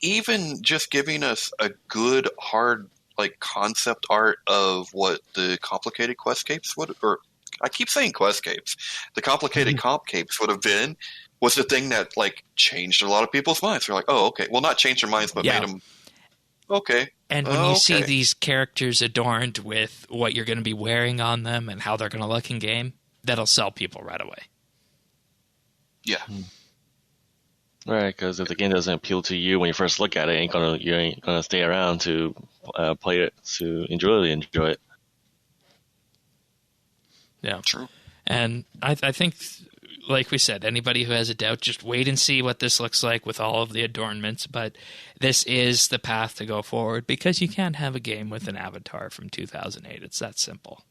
even just giving us a good hard like concept art of what the complicated questscapes would, or I keep saying questscapes, the complicated comp capes would have been, was the thing that like changed a lot of people's minds. They're like, oh, okay, well, not changed their minds, but made them okay. And when you see these characters adorned with what you're going to be wearing on them and how they're going to look in game, that'll sell people right away. Yeah. Right, because if the game doesn't appeal to you when you first look at it, you ain't gonna stay around to play it, to enjoy it. Yeah, true. And I think, like we said, anybody who has a doubt, just wait and see what this looks like with all of the adornments. But this is the path to go forward, because you can't have a game with an avatar from 2008. It's that simple.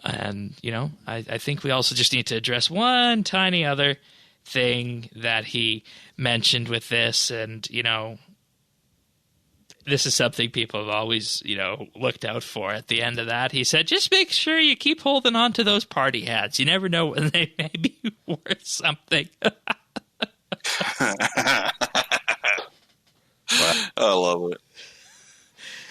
And, you know, I think we also just need to address one tiny other thing that he mentioned with this. And, you know, this is something people have always, you know, looked out for. At the end of that, he said, just make sure you keep holding on to those party hats. You never know when they may be worth something. I love it.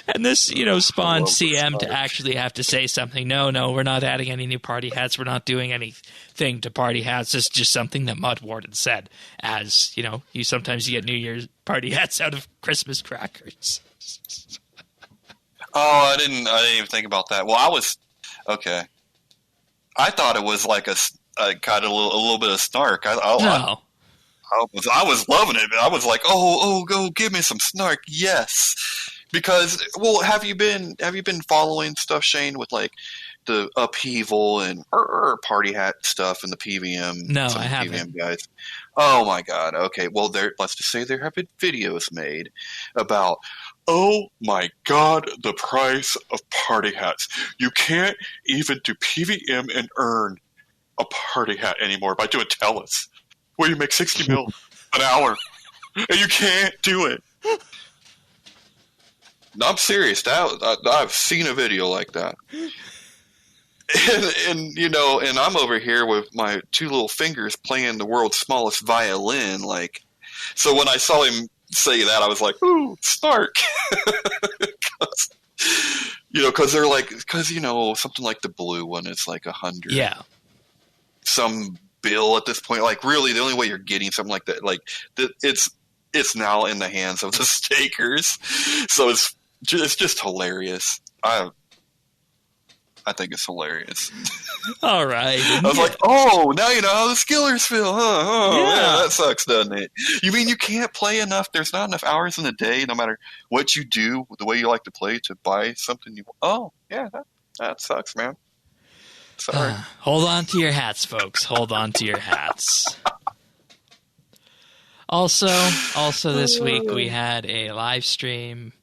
And this, you know, spawned CM to actually have to say something. No, we're not adding any new party hats. We're not doing anything to party hats. It's just something that Mud Warden said. As, you know, sometimes you get New Year's party hats out of Christmas crackers. Oh, I didn't even think about that. Well, okay. I thought it was like a kind of a little bit of snark. No. I was loving it. I was like, oh, go give me some snark. Yes. Because, well, have you been following stuff, Shane, with like the upheaval and party hat stuff and the PVM? No, I haven't. PVM guys. Oh my God. Okay. Well, let's just say there have been videos made about, oh my God, the price of party hats. You can't even do PVM and earn a party hat anymore by doing Tellus, where you make 60 mil an hour, and you can't do it. No, I'm serious. I've seen a video like that. And you know, and I'm over here with my two little fingers playing the world's smallest violin. Like, so when I saw him say that, I was like, ooh, snark. Because you know, something like the blue one is like 100. Yeah. Some bill at this point. Like, really, the only way you're getting something like that, like, it's now in the hands of the stakers. So it's just hilarious. I think it's hilarious. All right. I was like, oh, now you know how the skillers feel, huh? Oh, yeah, that sucks, doesn't it? You mean you can't play enough? There's not enough hours in the day, no matter what you do, the way you like to play, to buy something you want. Oh, yeah, that sucks, man. Sorry. Hold on to your hats, folks. Hold on to your hats. Also this week we had a live stream,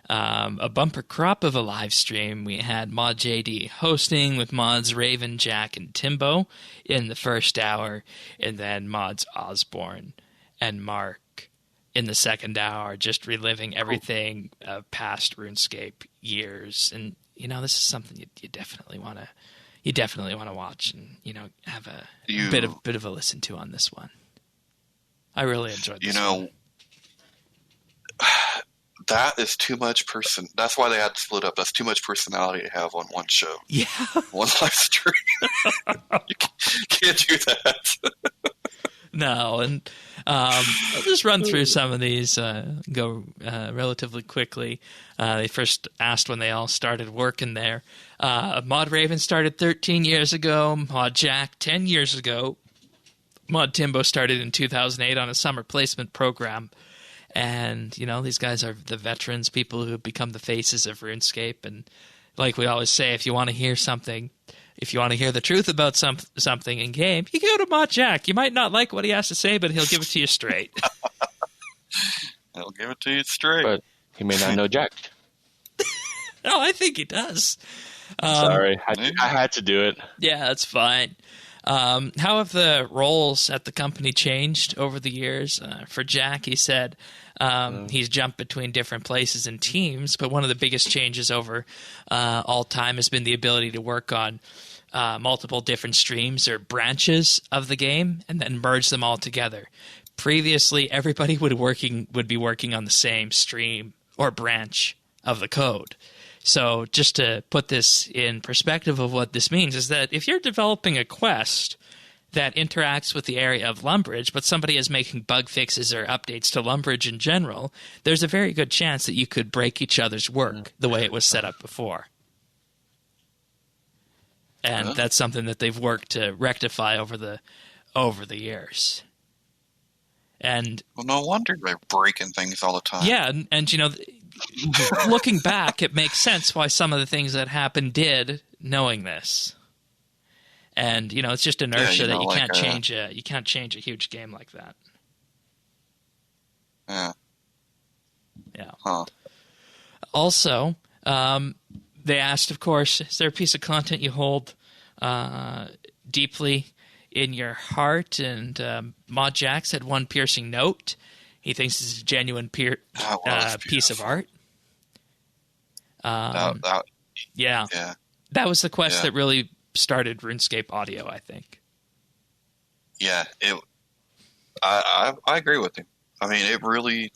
a bumper crop of a live stream. We had Mod JD hosting with mods Raven, Jack, and Timbo in the first hour, and then mods Osborne and Mark in the second hour, just reliving everything past RuneScape years. And you know, this is something you definitely want to watch, and you know, have a bit of a listen to on this one. I really enjoyed this. You know, one. That is too much that's why they had to split up. That's too much personality to have on one show. Yeah. One live stream. You can't do that. No, and I'll just run through some of these, go relatively quickly. They first asked when they all started working there. Mod Raven started 13 years ago. Mod Jack, 10 years ago. Mod Timbo started in 2008 on a summer placement program. And, you know, these guys are the veterans, people who have become the faces of RuneScape. And like we always say, if you want to hear something, if you want to hear the truth about something in game, you go to Mod Jack. You might not like what he has to say, but he'll give it to you straight. He'll give it to you straight. But he may not know Jack. No, I think he does. Sorry, I had to do it. Yeah, that's fine. How have the roles at the company changed over the years? For Jack, he said he's jumped between different places and teams, but one of the biggest changes over all time has been the ability to work on multiple different streams or branches of the game and then merge them all together. Previously, everybody would be working on the same stream or branch of the code. So just to put this in perspective of what this means is that if you're developing a quest that interacts with the area of Lumbridge, but somebody is making bug fixes or updates to Lumbridge in general, there's a very good chance that you could break each other's work the way it was set up before. And that's something that they've worked to rectify over the years. And well, no wonder they're breaking things all the time. Yeah, and you know, looking back, it makes sense why some of the things that happened did, knowing this. And you know, it's just inertia that you can't change. You can't change a huge game like that. Yeah. Yeah. Huh. Also, they asked, of course, is there a piece of content you hold deeply in your heart? And Mod Jack said one piercing note. He thinks it's a genuine piece of art. Yeah. That was the quest that really started RuneScape audio, I think. Yeah, I agree with him. I mean, it really,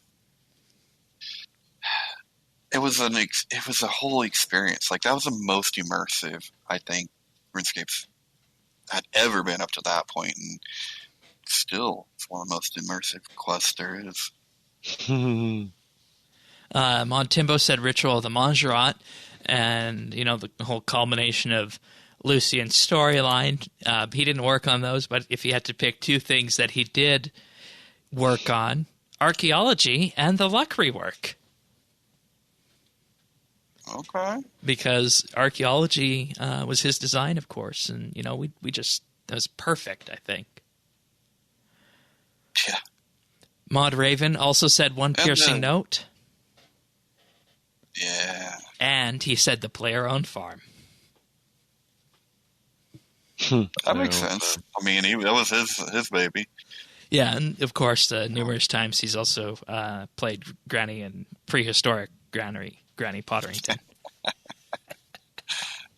it was a whole experience. Like, that was the most immersive I think RuneScape's had ever been up to that point, and still it's one of the most immersive quests there is. Mod Timbo said Ritual of the Mangerat, and you know, the whole culmination of Lucian's storyline. He didn't work on those, but if he had to pick two things that he did work on, archaeology and the luck rework. Okay. Because archaeology was his design, of course, and you know, we just, that was perfect, I think. Yeah. Mod Raven also said one piercing note. Yeah. And he said the player-owned farm. That makes sense. I mean, that was his baby. Yeah, and of course, numerous times he's also played Granny in prehistoric Granny Potterington.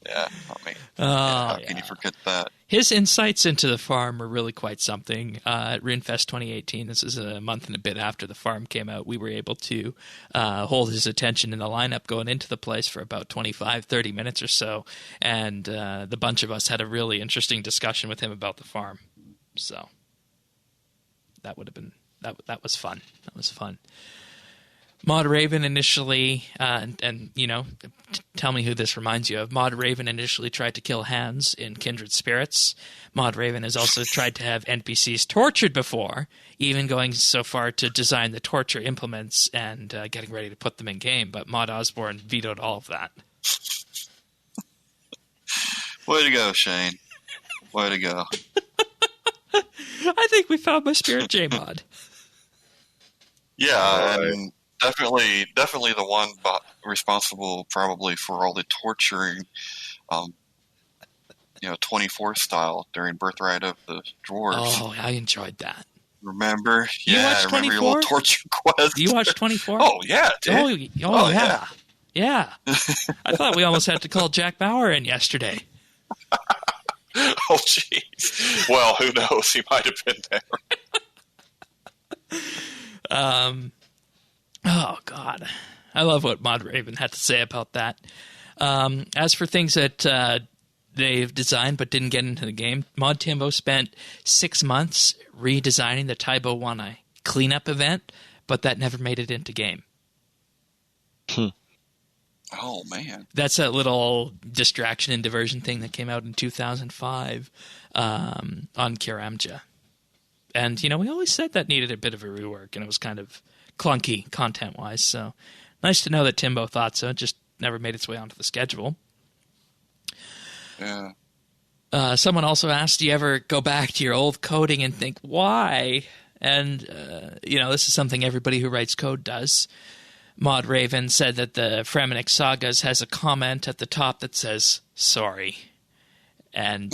Yeah, I mean, how can you forget that? His insights into the farm were really quite something. At RuneFest 2018, this is a month and a bit after the farm came out, we were able to hold his attention in the lineup going into the place for about 25, 30 minutes or so, and the bunch of us had a really interesting discussion with him about the farm. So that would have been that was fun. That was fun. Mod Raven initially, and you know, tell me who this reminds you of. Mod Raven initially tried to kill Hans in Kindred Spirits. Mod Raven has also tried to have NPCs tortured before, even going so far to design the torture implements and getting ready to put them in game. But Mod Osborne vetoed all of that. Way to go, Shane. Way to go. I think we found my spirit, Jmod. Yeah, and definitely the one responsible probably for all the torturing, 24 style during Birthright of the Dwarves. Oh, I enjoyed that. Remember? You watched 24? Remember your little torture quest? You watched 24? Oh, yeah, dude. Oh, yeah. Yeah. I thought we almost had to call Jack Bauer in yesterday. Oh, jeez. Well, who knows? He might have been there. Oh, God. I love what Mod Raven had to say about that. As for things that they've designed but didn't get into the game, Mod Timbo spent 6 months redesigning the Taibo Wanai cleanup event, but that never made it into game. Oh, man. That's that little distraction and diversion thing that came out in 2005 on Kiramja. And, you know, we always said that needed a bit of a rework, and it was kind of clunky content-wise. So nice to know that Timbo thought so. It just never made its way onto the schedule. Yeah. Someone also asked, do you ever go back to your old coding and think, why? And, this is something everybody who writes code does. Mod Raven said that the Fremenic Sagas has a comment at the top that says, sorry. And,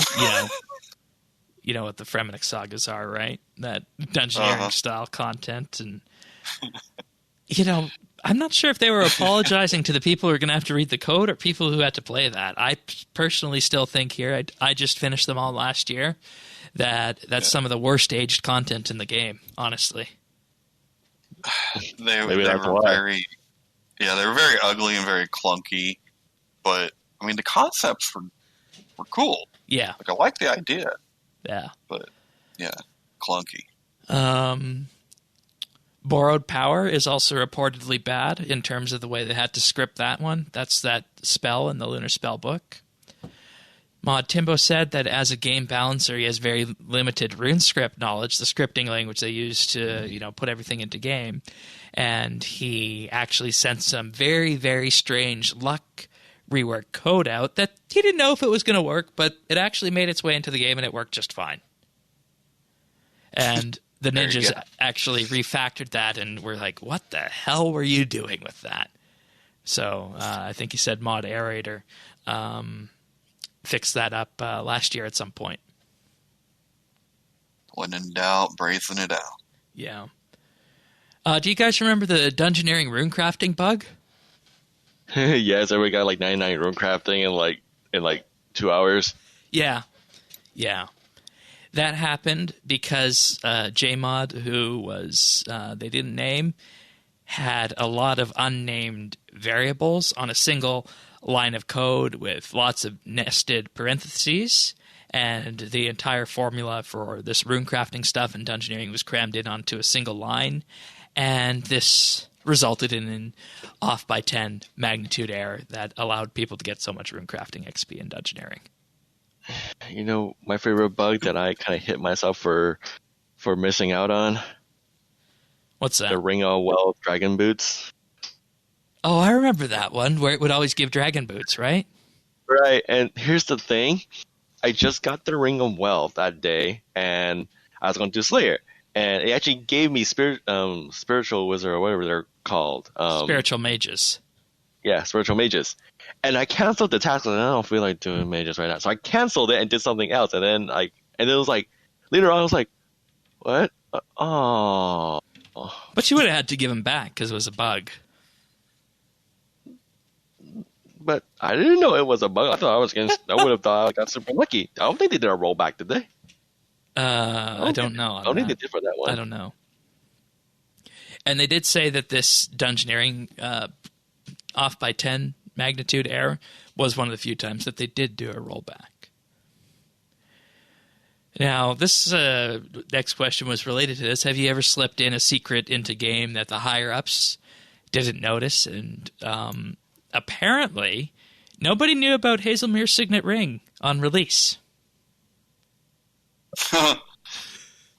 you know what the Fremenic Sagas are, right? That Dungeoneering style content. And, I'm not sure if they were apologizing to the people who are going to have to read the code or people who had to play that. I personally still think here, I just finished them all last year, that's some of the worst aged content in the game, honestly. They were very, Yeah, they were very ugly and very clunky, but I mean the concepts were cool. Yeah, Like I like the idea, yeah. but yeah, clunky. Borrowed Power is also reportedly bad in terms of the way they had to script that one. That's that spell in the Lunar Spell book. Mod Timbo said that as a game balancer, he has very limited RuneScript knowledge, the scripting language they use to, put everything into game. And he actually sent some very, very strange luck rework code out that he didn't know if it was going to work, but it actually made its way into the game and it worked just fine. And the ninjas actually refactored that and were like, what the hell were you doing with that? So I think he said Mod Aerator fixed that up last year at some point. When in doubt, brazen it out. Yeah. Do you guys remember the Dungeoneering Runecrafting bug? Yes, everybody got like 99 rune crafting in like 2 hours. Yeah. That happened because Jmod, who was they didn't name, had a lot of unnamed variables on a single line of code with lots of nested parentheses, and the entire formula for this rune crafting stuff and dungeoneering was crammed in onto a single line, and this resulted in an off by 10 magnitude error that allowed people to get so much rune crafting XP in dungeoneering. My favorite bug that I kind of hit myself for missing out on? What's that? The Ring of Wealth Dragon Boots. Oh, I remember that one, where it would always give dragon boots, right? Right, and here's the thing. I just got the Ring of Wealth that day, and I was going to do Slayer. And it actually gave me Spiritual Wizard, or whatever they're called. Spiritual Mages. Yeah, Spiritual Mages. And I canceled the task, and I don't feel like doing Mages right now. So I canceled it and did something else. And then, it was like, later on, I was like, what? Oh. But you would have had to give them back because it was a bug. But I didn't know it was a bug. I would have thought I got super lucky. I don't think they did a rollback, did they? I don't know. I don't think they did for that one. I don't know. And they did say that this dungeoneering off by 10 magnitude error was one of the few times that they did do a rollback. Now, this next question was related to this. Have you ever slipped in a secret into game that the higher-ups didn't notice? And apparently, nobody knew about Hazelmere's signet ring on release.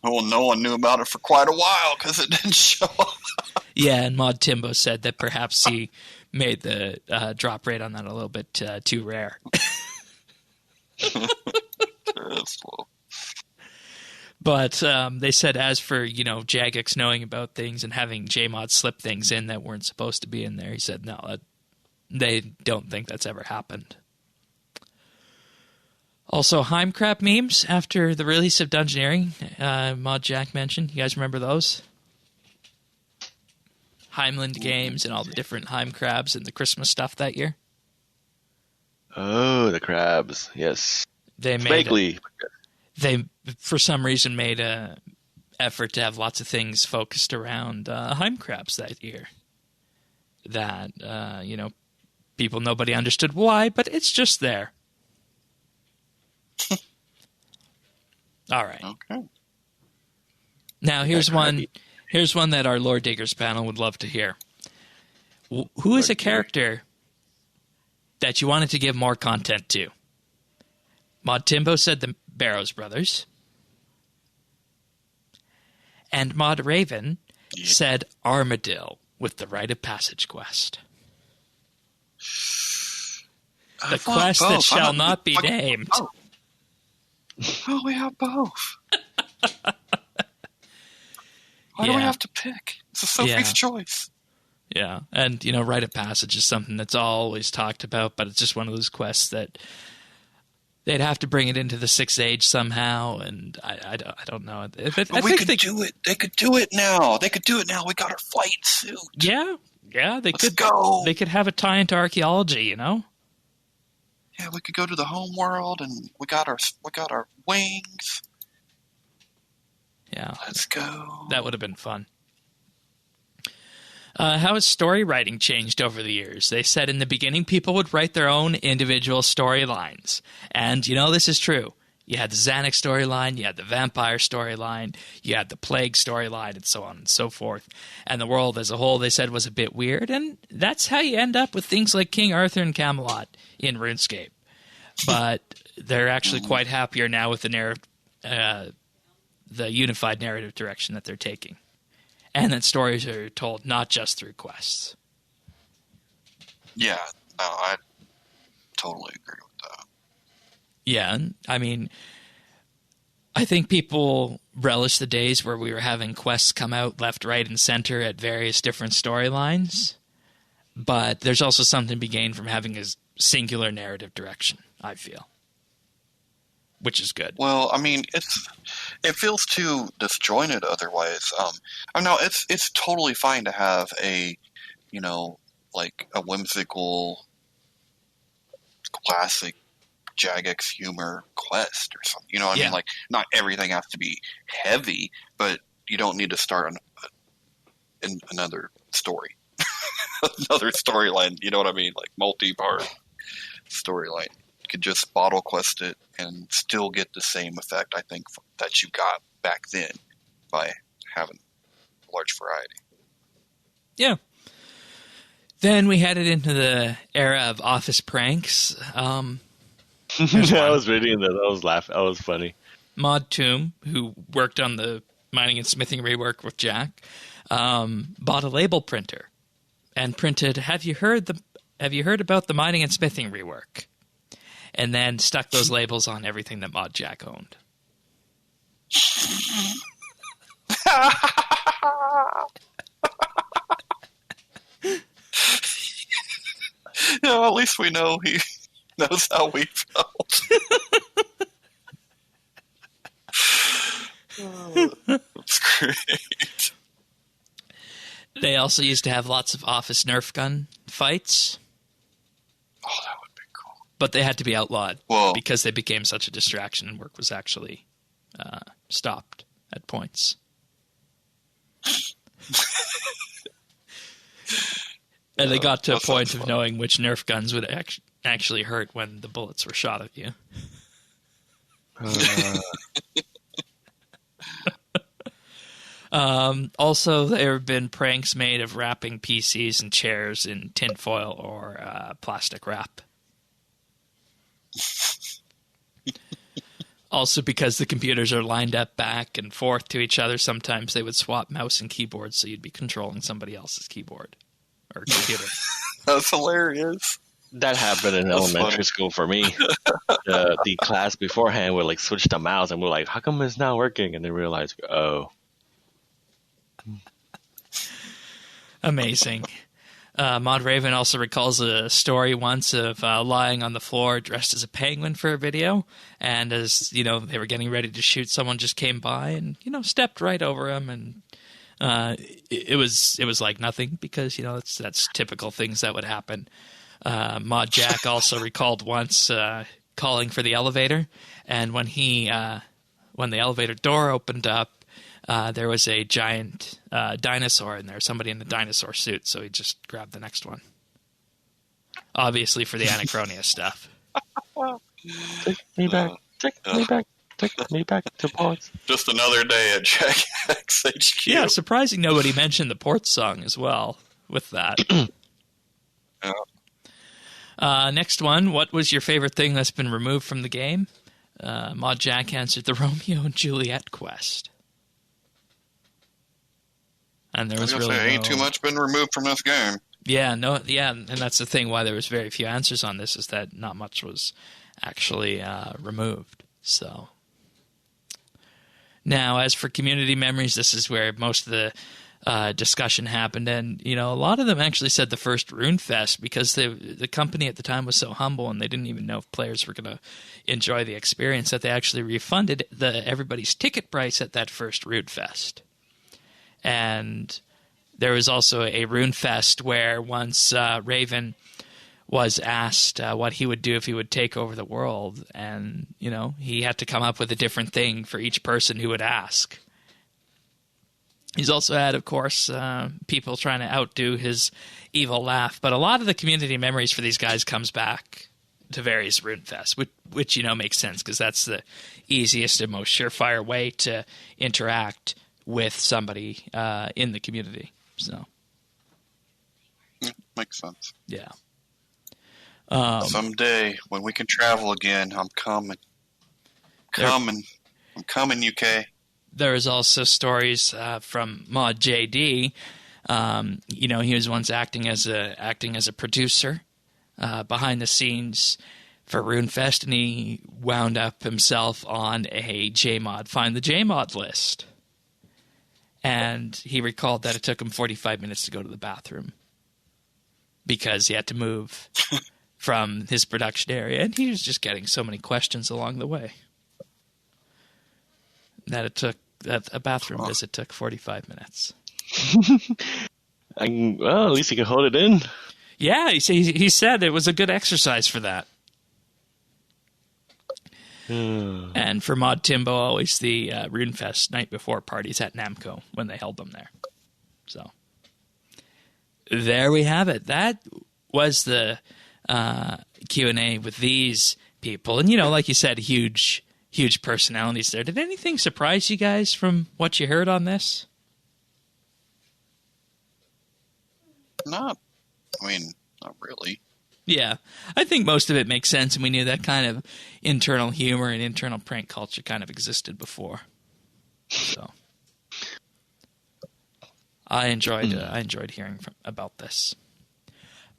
Well, no one knew about it for quite a while because it didn't show up. Yeah, and Mod Timbo said that perhaps he made the drop rate on that a little bit too rare. That's slow. But they said as for, Jagex knowing about things and having Jmod slip things in that weren't supposed to be in there, he said no, they don't think that's ever happened. Also, Heimcrab memes after the release of Dungeoneering, Mod Jack mentioned. You guys remember those? Heimland games and all the different Heimcrabs and the Christmas stuff that year. Oh, the crabs. Yes. They for some reason made a effort to have lots of things focused around Heimcrabs that year. That nobody understood why, but it's just there. All right. Okay. Now here's one that our Lore Diggers panel would love to hear. Who is a character that you wanted to give more content to? Mod Timbo said the Barrows brothers. And Mod Raven said Armadil with the Rite of Passage quest. The quest that shall not be named. Oh, we have both. Why do we have to pick? It's a Sophie's choice. Yeah, and, Rite of Passage is something that's always talked about, but it's just one of those quests that they'd have to bring it into the 6th Age somehow, and I don't know. We could do it. They could do it now. We got our flight suit. Yeah, they Let's go. They could have a tie into archaeology, Yeah, we could go to the home world, and we got our wings. Yeah. Let's go. That would have been fun. How has story writing changed over the years? They said in the beginning people would write their own individual storylines. And, this is true. You had the Xanax storyline, you had the vampire storyline, you had the plague storyline, and so on and so forth. And the world as a whole, they said, was a bit weird. And that's how you end up with things like King Arthur and Camelot in RuneScape. But they're actually quite happier now with the unified narrative direction that they're taking. And that stories are told not just through quests. Yeah, no, I totally agree with that. Yeah, I mean, I think people relish the days where we were having quests come out left, right, and center at various different storylines. But there's also something to be gained from having a singular narrative direction, I feel. Which is good. Well, I mean, it feels too disjointed otherwise. No, it's totally fine to have a whimsical, classic Jagex humor quest or something. You know what I mean? Like, not everything has to be heavy, but you don't need to start in another story, another storyline. You know what I mean? Like multi-part storyline. Could just bottle quest it and still get the same effect, I think, that you got back then by having a large variety. Yeah. Then we headed into the era of office pranks. I was reading that. I was laughing. That was funny. Mod Tomb, who worked on the mining and smithing rework with Jack, bought a label printer and printed, Have you heard about the mining and smithing rework? And then stuck those labels on everything that Mod Jack owned. At least we know he knows how we felt. That's great. They also used to have lots of office Nerf gun fights. Oh, that would be cool. But they had to be outlawed because they became such a distraction and work was actually stopped at points. And they got to a point of knowing which Nerf guns would actually hurt when the bullets were shot at you. Also, there have been pranks made of wrapping PCs and chairs in tinfoil or plastic wrap. Also, because the computers are lined up back and forth to each other, sometimes they would swap mouse and keyboard so you'd be controlling somebody else's keyboard or computer. That's hilarious. That happened in elementary school for me. The class beforehand would like switch the mouse and we're like, how come it's not working? And then realize, oh. Amazing. Mod Raven also recalls a story once of lying on the floor dressed as a penguin for a video, and as they were getting ready to shoot, someone just came by and stepped right over him, and it was like nothing because that's typical things that would happen. Mod Jack also recalled once calling for the elevator, and when the elevator door opened up, there was a giant dinosaur in there, somebody in the dinosaur suit, so he just grabbed the next one. Obviously for the Anachronia stuff. Take me back to ports. Just another day at Jagex HQ. Yeah, surprising nobody mentioned the ports song as well with that. Next one, what was your favorite thing that's been removed from the game? Mod Jack answered the Romeo and Juliet quest. And there was really ain't too much been removed from this game. And that's the thing why there was very few answers on this is that not much was actually removed. So now, as for community memories, this is where most of the discussion happened, and a lot of them actually said the first RuneFest because the company at the time was so humble and they didn't even know if players were going to enjoy the experience that they actually refunded everybody's ticket price at that first RuneFest. And there was also a RuneFest where once Raven was asked what he would do if he would take over the world, and he had to come up with a different thing for each person who would ask. He's also had, of course, people trying to outdo his evil laugh. But a lot of the community memories for these guys comes back to various RuneFests, which makes sense because that's the easiest and most surefire way to interact with somebody in the community. So, makes sense. Yeah. Someday when we can travel again, I'm coming. I'm coming, UK. There is also stories from Mod JD. He was once acting as a producer behind the scenes for RuneFest, and he wound up himself on a Jmod Find the Jmod list. And he recalled that it took him 45 minutes to go to the bathroom because he had to move from his production area, and he was just getting so many questions along the way that a bathroom visit took 45 minutes. At least he can hold it in. Yeah, he said it was a good exercise for that. And for Mod Timbo, always the RuneFest night before parties at Namco when they held them there. So there we have it. That was the Q&A with these people. And, like you said, huge personalities there. Did anything surprise you guys from what you heard on this? Not really. Yeah, I think most of it makes sense, and we knew that kind of internal humor and internal prank culture kind of existed before. So I enjoyed hearing about this.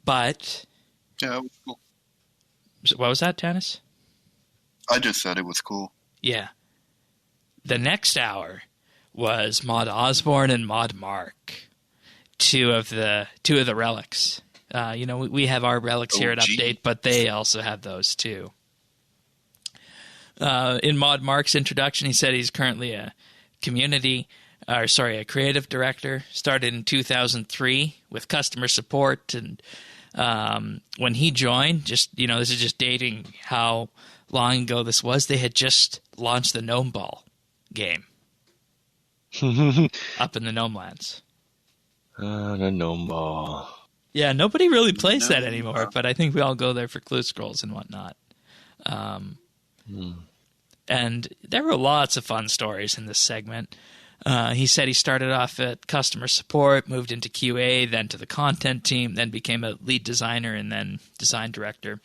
But yeah, it was cool. What was that, Tannis? I just said it was cool. Yeah. The next hour was Mod Osborne and Mod Mark, two of the relics. We have our relics here at Update, but they also have those too. In Mod Mark's introduction, he said he's currently a creative director. Started in 2003 with customer support, and when he joined, this is just dating how long ago this was. They had just launched the Gnome Ball game up in the Gnome Lands. The Gnome Ball. Yeah, nobody really plays that anymore, but I think we all go there for clue scrolls and whatnot. And there were lots of fun stories in this segment. He said he started off at customer support, moved into QA, then to the content team, then became a lead designer and then design director.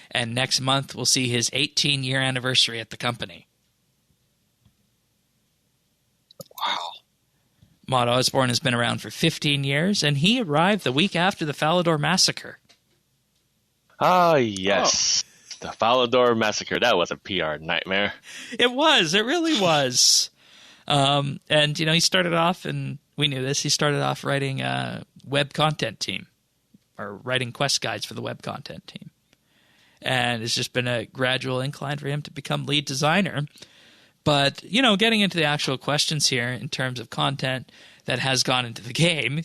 And next month we'll see his 18-year anniversary at the company. Wow. Mod Osborne has been around for 15 years, and he arrived the week after the Falador Massacre. Ah, yes. Oh. The Falador Massacre. That was a PR nightmare. It was. It really was. And, he started off, and we knew this, he started off writing a web content team, or writing quest guides for the web content team. And it's just been a gradual incline for him to become lead designer. But, getting into the actual questions here in terms of content that has gone into the game,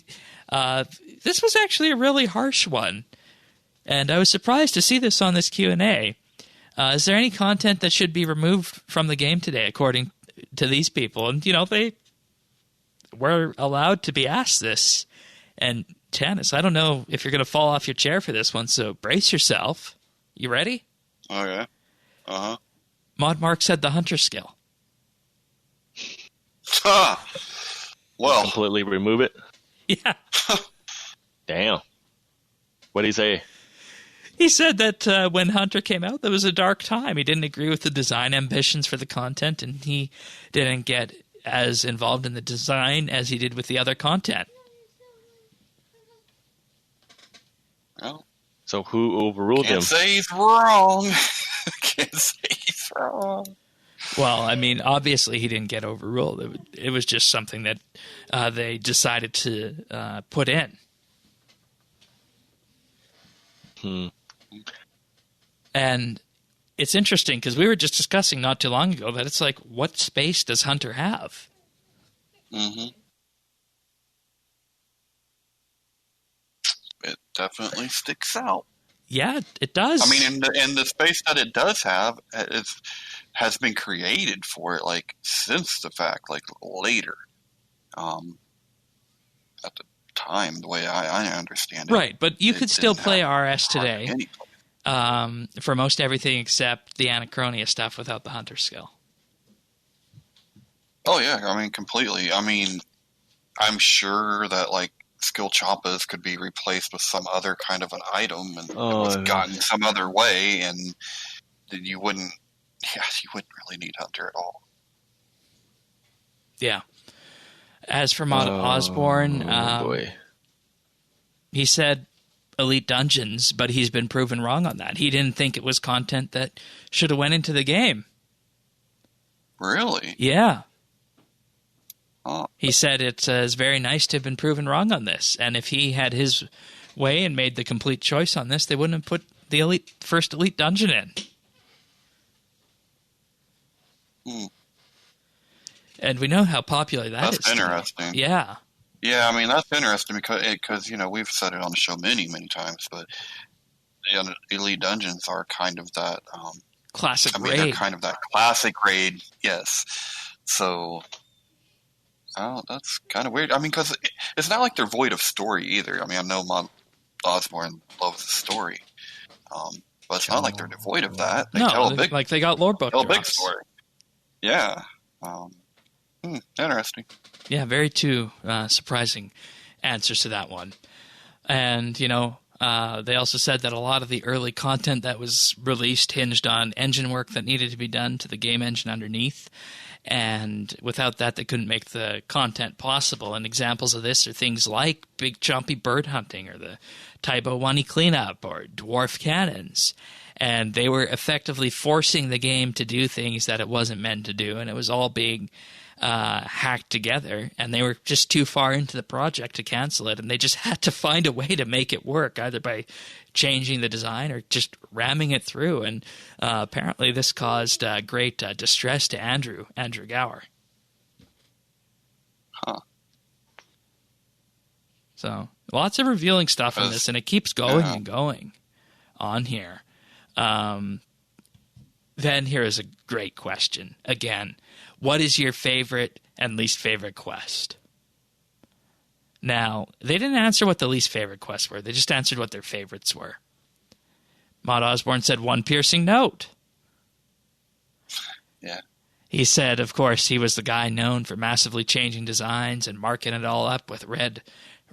this was actually a really harsh one. And I was surprised to see this on this Q&A. Is there any content that should be removed from the game today, according to these people? And, they were allowed to be asked this. And, Tannis, I don't know if you're going to fall off your chair for this one, so brace yourself. You ready? Okay. Uh-huh. Mod Mark said the hunter skill. Well, completely remove it. Yeah. Damn. What did he say? He said that when Hunter came out, there was a dark time. He didn't agree with the design ambitions for the content, and he didn't get as involved in the design as he did with the other content. Well, so who overruled him? Can't say he's wrong. Can't say he's wrong. Well, obviously he didn't get overruled. It was just something that they decided to put in. And it's interesting because we were just discussing not too long ago that it's like, what space does Hunter have? Mm-hmm. It definitely sticks out. Yeah, it does. In the space that it does have has been created for it, since the fact, later. at the time, the way I understand it. Right, but you could still play RS hardly today any play. for most everything except the Anachronia stuff without the Hunter skill. Oh yeah, I mean completely. I mean, I'm sure that like skill choppas could be replaced with some other kind of an item and it was gotten some other way, and you wouldn't really need Hunter at all. Yeah. As for Mod Osborne, he said Elite Dungeons, but he's been proven wrong on that. He didn't think it was content that should have went into the game. Really? Yeah. Oh. He said it's very nice to have been proven wrong on this, and if he had his way and made the complete choice on this, they wouldn't have put the first Elite Dungeon in. Hmm. And we know how popular that is. That's interesting. Yeah. Yeah, I mean, that's interesting because we've said it on the show many, many times, but the Elite Dungeons are kind of that classic raid. They're kind of that classic raid, yes. So, that's kind of weird. I mean, because it's not like they're void of story either. I mean, I know Mod Osborne loves the story, but it's not like they're devoid of that. They tell a big, like they got lore book. Tell a big story. Yeah. Interesting. Yeah, very two surprising answers to that one. And, they also said that a lot of the early content that was released hinged on engine work that needed to be done to the game engine underneath. And without that, they couldn't make the content possible. And examples of this are things like big chompy bird hunting or the Taibo Wani cleanup or dwarf cannons. And they were effectively forcing the game to do things that it wasn't meant to do. And it was all being hacked together, and they were just too far into the project to cancel it, and they just had to find a way to make it work, either by changing the design or just ramming it through. And apparently this caused great distress to Andrew Gower. Huh. So lots of revealing stuff in this, and it keeps going and going on here. Then here is a great question. Again, what is your favorite and least favorite quest? Now, they didn't answer what the least favorite quests were. They just answered what their favorites were. Mod Osborne said one piercing note. Yeah. He said, of course, he was the guy known for massively changing designs and marking it all up with red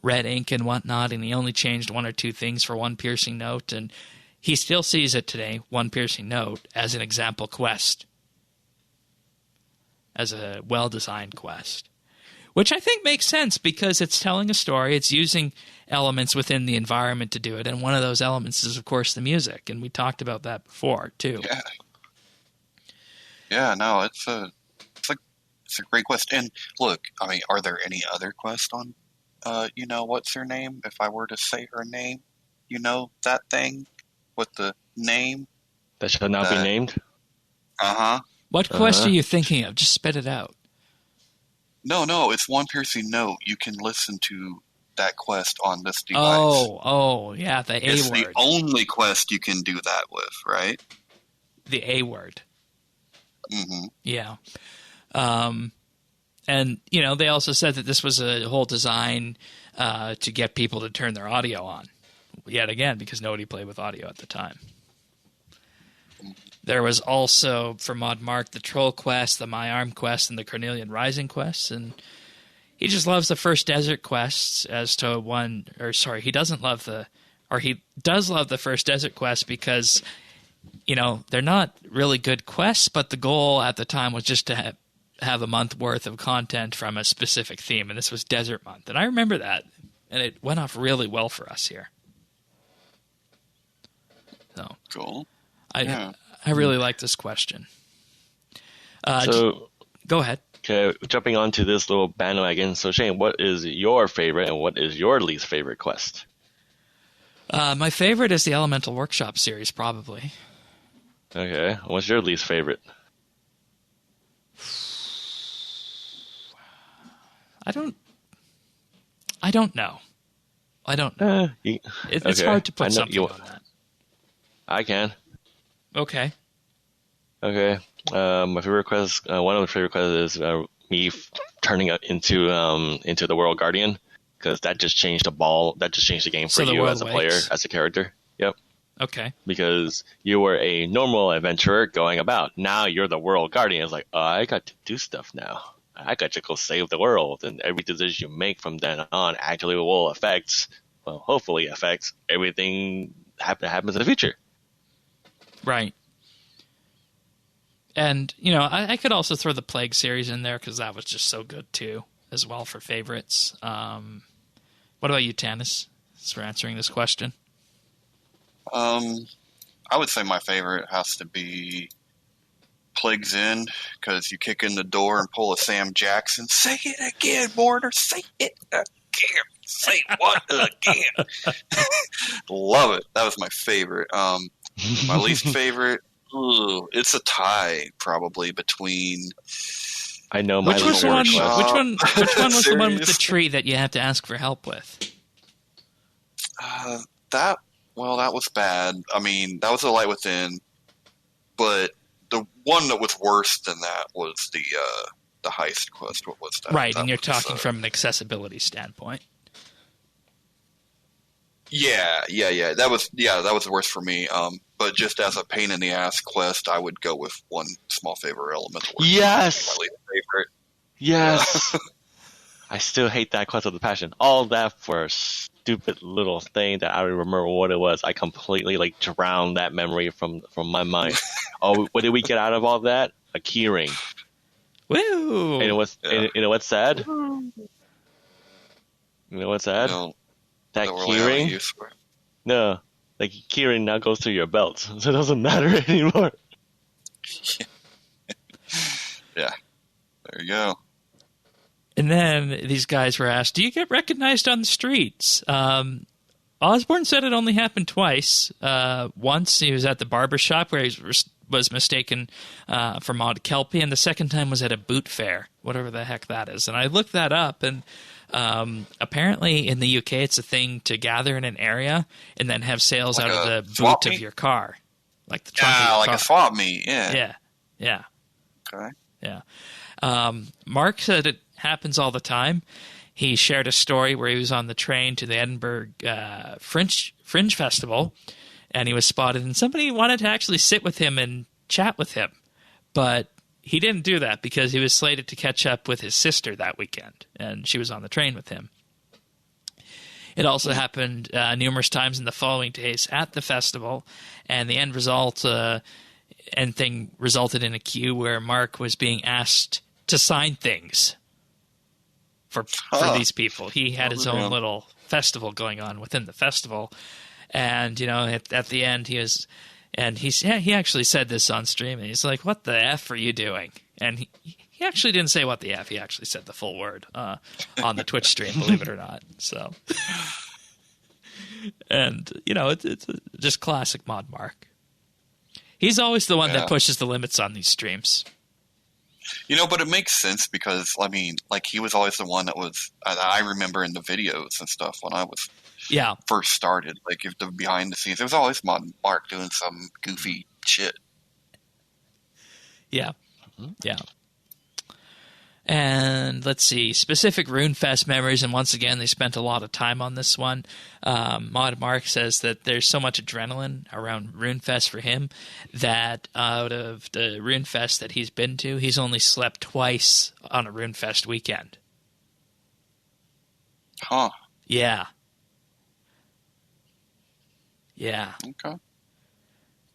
ink and whatnot, and he only changed one or two things for one piercing note, and he still sees it today, one piercing note, as an example quest. As a well-designed quest. Which I think makes sense because it's telling a story, it's using elements within the environment to do it, and one of those elements is, of course, the music, and we talked about that before, too. Yeah. Yeah, no, it's a great quest. And look, I mean, are there any other quests on, what's her name? If I were to say her name, that thing with the name? That shall not be named? Uh-huh. What quest are you thinking of? Just spit it out. No, it's one piercing note. You can listen to that quest on this device. Oh, yeah, the A it's word. It's the only quest you can do that with, right? The A word. Mm-hmm. Yeah. And, they also said that this was a whole design to get people to turn their audio on. Yet again, because nobody played with audio at the time. There was also, for Mod Mark, the Troll Quest, the My Arm Quest, and the Cornelian Rising Quests, and he just loves the first Desert Quests he doesn't love he does love the first Desert Quest because, they're not really good quests, but the goal at the time was just to have a month worth of content from a specific theme, and this was Desert Month, and I remember that, and it went off really well for us here. So cool. I really like this question. So go ahead. Okay, jumping onto this little bandwagon. So Shane, what is your favorite and what is your least favorite quest? My favorite is the Elemental Workshop series, probably. Okay, what's your least favorite? I don't know. It's hard to put something on that. I can. Okay. My favorite quest, one of my favorite quests is me turning into the World Guardian, because that just changed the ball. That just changed the game for So the you world as a player, wakes. as a character. Yep. Okay. Because you were a normal adventurer going about. Now you're the world guardian. It's like, I got to do stuff now. I got to go save the world. And every decision you make from then on actually will affect, well, hopefully affects everything that happens in the future. Right. And, you know, I could also throw the Plague series in there because that was just so good, too, as well for favorites. What about you, Tanis, for answering this question? I would say my favorite has to be Plague's End, because you kick in the door and pull a Sam Jackson. Say it again, Warner. Say it again. Say what again? Love it. That was my favorite. My least favorite, it's a tie probably between. I know my Which was least the one? favorite quest. Which one was the one with the Serious? tree that you had to ask for help with? That was bad. I mean, that was a Light Within, but the one that was worse than that was the heist quest. What was that? Right, That and you're was, talking from an accessibility standpoint. Yeah. That was worse for me. But just as a pain in the ass quest, I would go with One Small Favor Elemental. Yes! My least favorite. Yes! I still hate that quest with a passion. All that for a stupid little thing that I don't remember what it was. I completely drowned that memory from my mind. Oh, what did we get out of all that? A keyring. Woo! And you know what's sad? You know what's sad? No, That don't really have any keyring? use for it. No. Like, keyring now goes through your belt, so it doesn't matter anymore. Yeah. There you go. And then these guys were asked, do you get recognized on the streets? Osborne said it only happened twice. Once he was at the barber shop where he was mistaken for Maud Kelpie, and the second time was at a boot fair, whatever the heck that is. And I looked that up, and apparently in the UK it's a thing to gather in an area and then have sales Like out of a the swap boot meet? of your car. Like the trunk of Yeah, your like car. a swap meet. Yeah. Yeah. Okay. Yeah. Mark said it happens all the time. He shared a story where he was on the train to the Edinburgh Fringe Festival, and he was spotted, and somebody wanted to actually sit with him and chat with him. But he didn't do that because he was slated to catch up with his sister that weekend, and she was on the train with him. It also happened numerous times in the following days at the festival, and the end result resulted in a queue where Mark was being asked to sign things for these people. He had his own little festival going on within the festival, and at the end he actually said this on stream, and he's like, "What the F are you doing?" And he actually didn't say what the F. He actually said the full word on the Twitch stream, believe it or not. So, and it's just classic Mod Mark. He's always the one that pushes the limits on these streams. But it makes sense because, I mean, like, he was always the one that was, I remember in the videos and stuff when I was first started, like, if the behind the scenes, there was always Mark doing some goofy shit. Yeah. Yeah. And let's see, specific RuneFest memories, and once again, they spent a lot of time on this one. Mod Mark says that there's so much adrenaline around RuneFest for him that out of the RuneFest that he's been to, he's only slept twice on a RuneFest weekend. Huh. Yeah. Yeah. Okay.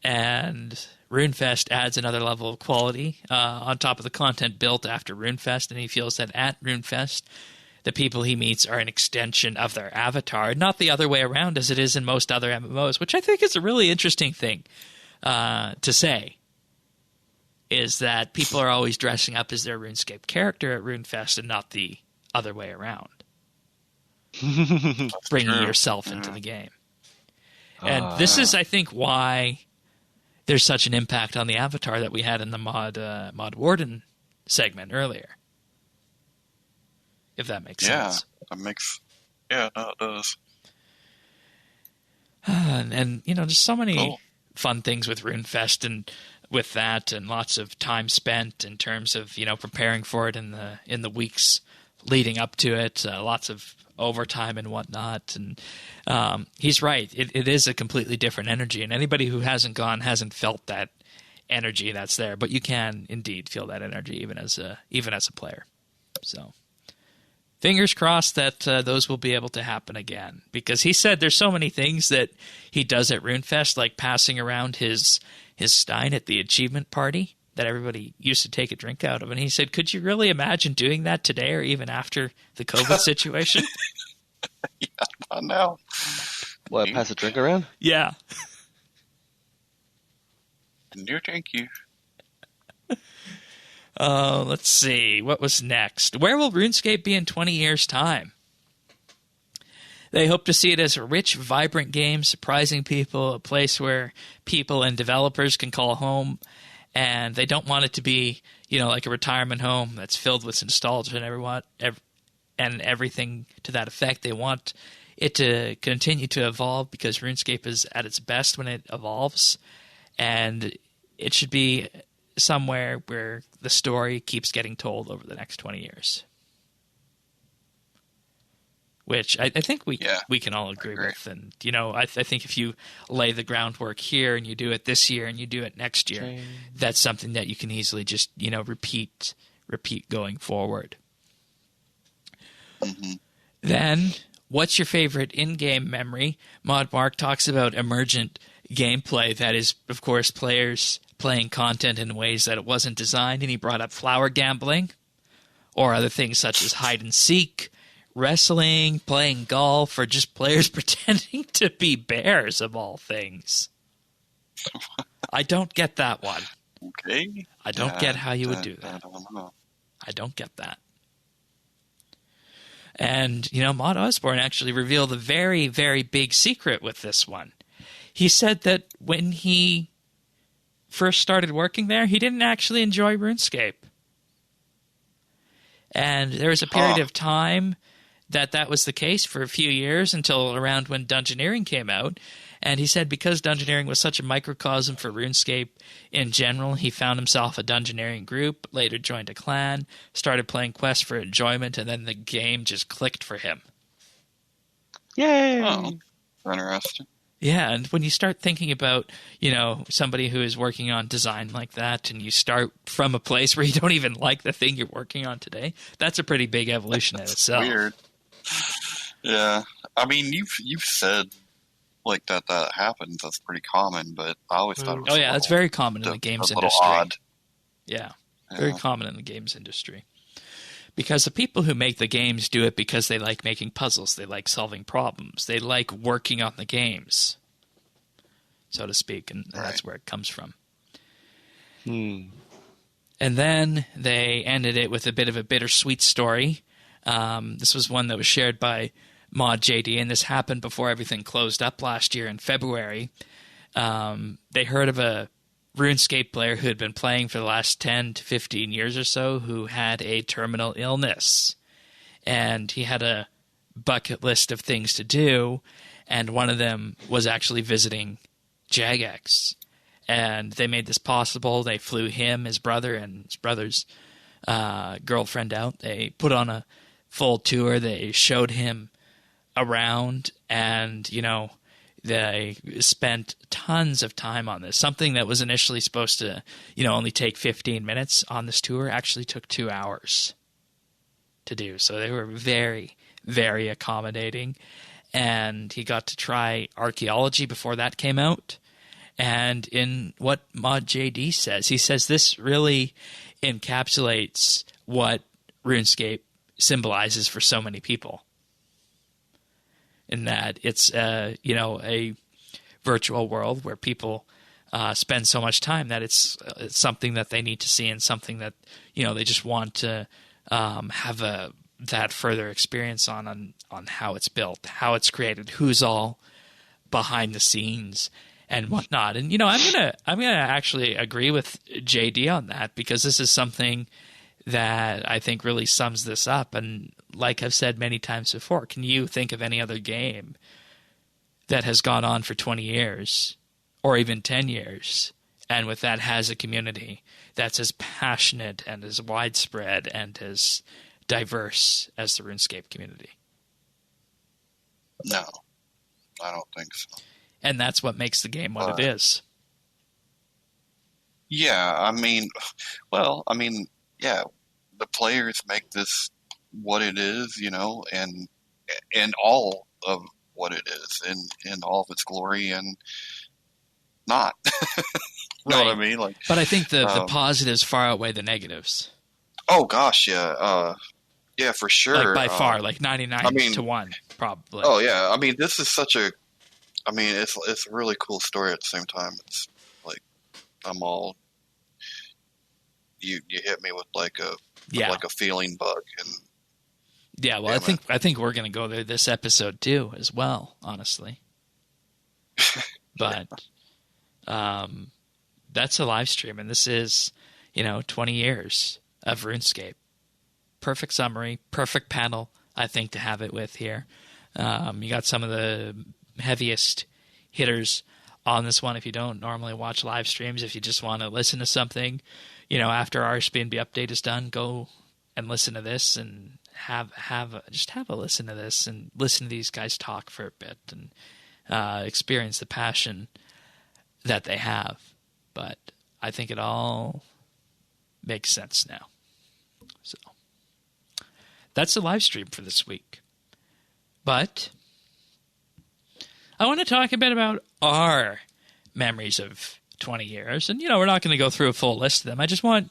And RuneFest adds another level of quality on top of the content built after RuneFest, and he feels that at RuneFest, the people he meets are an extension of their avatar, not the other way around as it is in most other MMOs, which I think is a really interesting thing to say, is that people are always dressing up as their RuneScape character at RuneFest and not the other way around, bringing yourself into the game. And this is, I think, why there's such an impact on the avatar that we had in the Mod Warden segment earlier. If that makes sense. Yeah, no, it does. And just so many fun things with RuneFest and with that, and lots of time spent in terms of, preparing for it in the weeks leading up to it, lots of overtime and whatnot. And he's right. It is a completely different energy, and anybody who hasn't gone hasn't felt that energy that's there. But you can indeed feel that energy even as a player. So fingers crossed that those will be able to happen again, because he said there's so many things that he does at RuneFest, like passing around his stein at the achievement party that everybody used to take a drink out of. And he said, could you really imagine doing that today or even after the COVID situation? Yeah, not now. What, pass a drink around? Yeah. No, thank you. Let's see. What was next? Where will RuneScape be in 20 years' time? They hope to see it as a rich, vibrant game, surprising people, a place where people and developers can call home, and they don't want it to be, like a retirement home that's filled with nostalgia and everything to that effect. They want it to continue to evolve, because RuneScape is at its best when it evolves, and it should be somewhere where the story keeps getting told over the next 20 years. Which I think we can all agree with. And, I think if you lay the groundwork here and you do it this year and you do it next year, that's something that you can easily just, repeat going forward. Mm-hmm. Then, what's your favorite in-game memory? Mod Mark talks about emergent gameplay that is, of course, players playing content in ways that it wasn't designed, and he brought up flower gambling or other things such as hide and seek, wrestling, playing golf, or just players pretending to be bears, of all things. I don't get that one. Okay. I don't get how you would do that. I don't know. I don't get that. And, Mod Osborne actually revealed a very, very big secret with this one. He said that when he first started working there, he didn't actually enjoy RuneScape. And there was a period of time that was the case for a few years, until around when Dungeoneering came out. And he said because Dungeoneering was such a microcosm for RuneScape in general, he found himself a Dungeoneering group, later joined a clan, started playing quests for enjoyment, and then the game just clicked for him. Yay! Oh, interesting. Yeah, and when you start thinking about, somebody who is working on design like that, and you start from a place where you don't even like the thing you're working on today, that's a pretty big evolution in itself. Weird. Yeah, I mean, you've said like that happens. That's pretty common, but I always thought it was that's very common in the games industry. Odd. Yeah, very common in the games industry. Because the people who make the games do it because they like making puzzles, they like solving problems, they like working on the games, so to speak, and that's where it comes from. And then they ended it with a bit of a bittersweet story. This was one that was shared by Mod JD, and this happened before everything closed up last year in February. They heard of a RuneScape player who had been playing for the last 10 to 15 years or so who had a terminal illness. And he had a bucket list of things to do, and one of them was actually visiting Jagex. And they made this possible. They flew him, his brother, and his brother's girlfriend out. They put on a full tour. They showed him around, and, they spent tons of time on this. Something that was initially supposed to, only take 15 minutes on this tour actually took 2 hours to do. So they were very, very accommodating. And he got to try archaeology before that came out. And in what Mod JD says, he says this really encapsulates what RuneScape symbolizes for so many people. In that it's, a virtual world where people spend so much time that it's something that they need to see, and something that, they just want to have that further experience on how it's built, how it's created, who's all behind the scenes and whatnot. And, I'm gonna actually agree with JD on that, because this is something that I think really sums this up. And like I've said many times before, can you think of any other game that has gone on for 20 years or even 10 years and with that has a community that's as passionate and as widespread and as diverse as the RuneScape community. No, I don't think so. And that's what makes the game what it is. Yeah, yeah, the players make this what it is, and all of what it is, in all of its glory, and not. You know what I mean? Like, but I think the positives far outweigh the negatives. Oh gosh, yeah, yeah, for sure. Like by far, like 99 to 1, probably. Oh yeah, this is such a, it's a really cool story at the same time. It's like you hit me with like a feeling bug, and yeah, well, I think we're gonna go there this episode too, as well, honestly. But that's a live stream, and this is 20 years of RuneScape. Perfect summary, perfect panel, I think, to have it with here. You got some of the heaviest hitters on this one. If you don't normally watch live streams, if you just want to listen to something, after RSBANDBUpdate is done, go and listen to this and have a listen to this and listen to these guys talk for a bit and experience the passion that they have. But I think it all makes sense now. So that's the live stream for this week. But I want to talk a bit about our memories of 20 years. And, we're not going to go through a full list of them. I just want,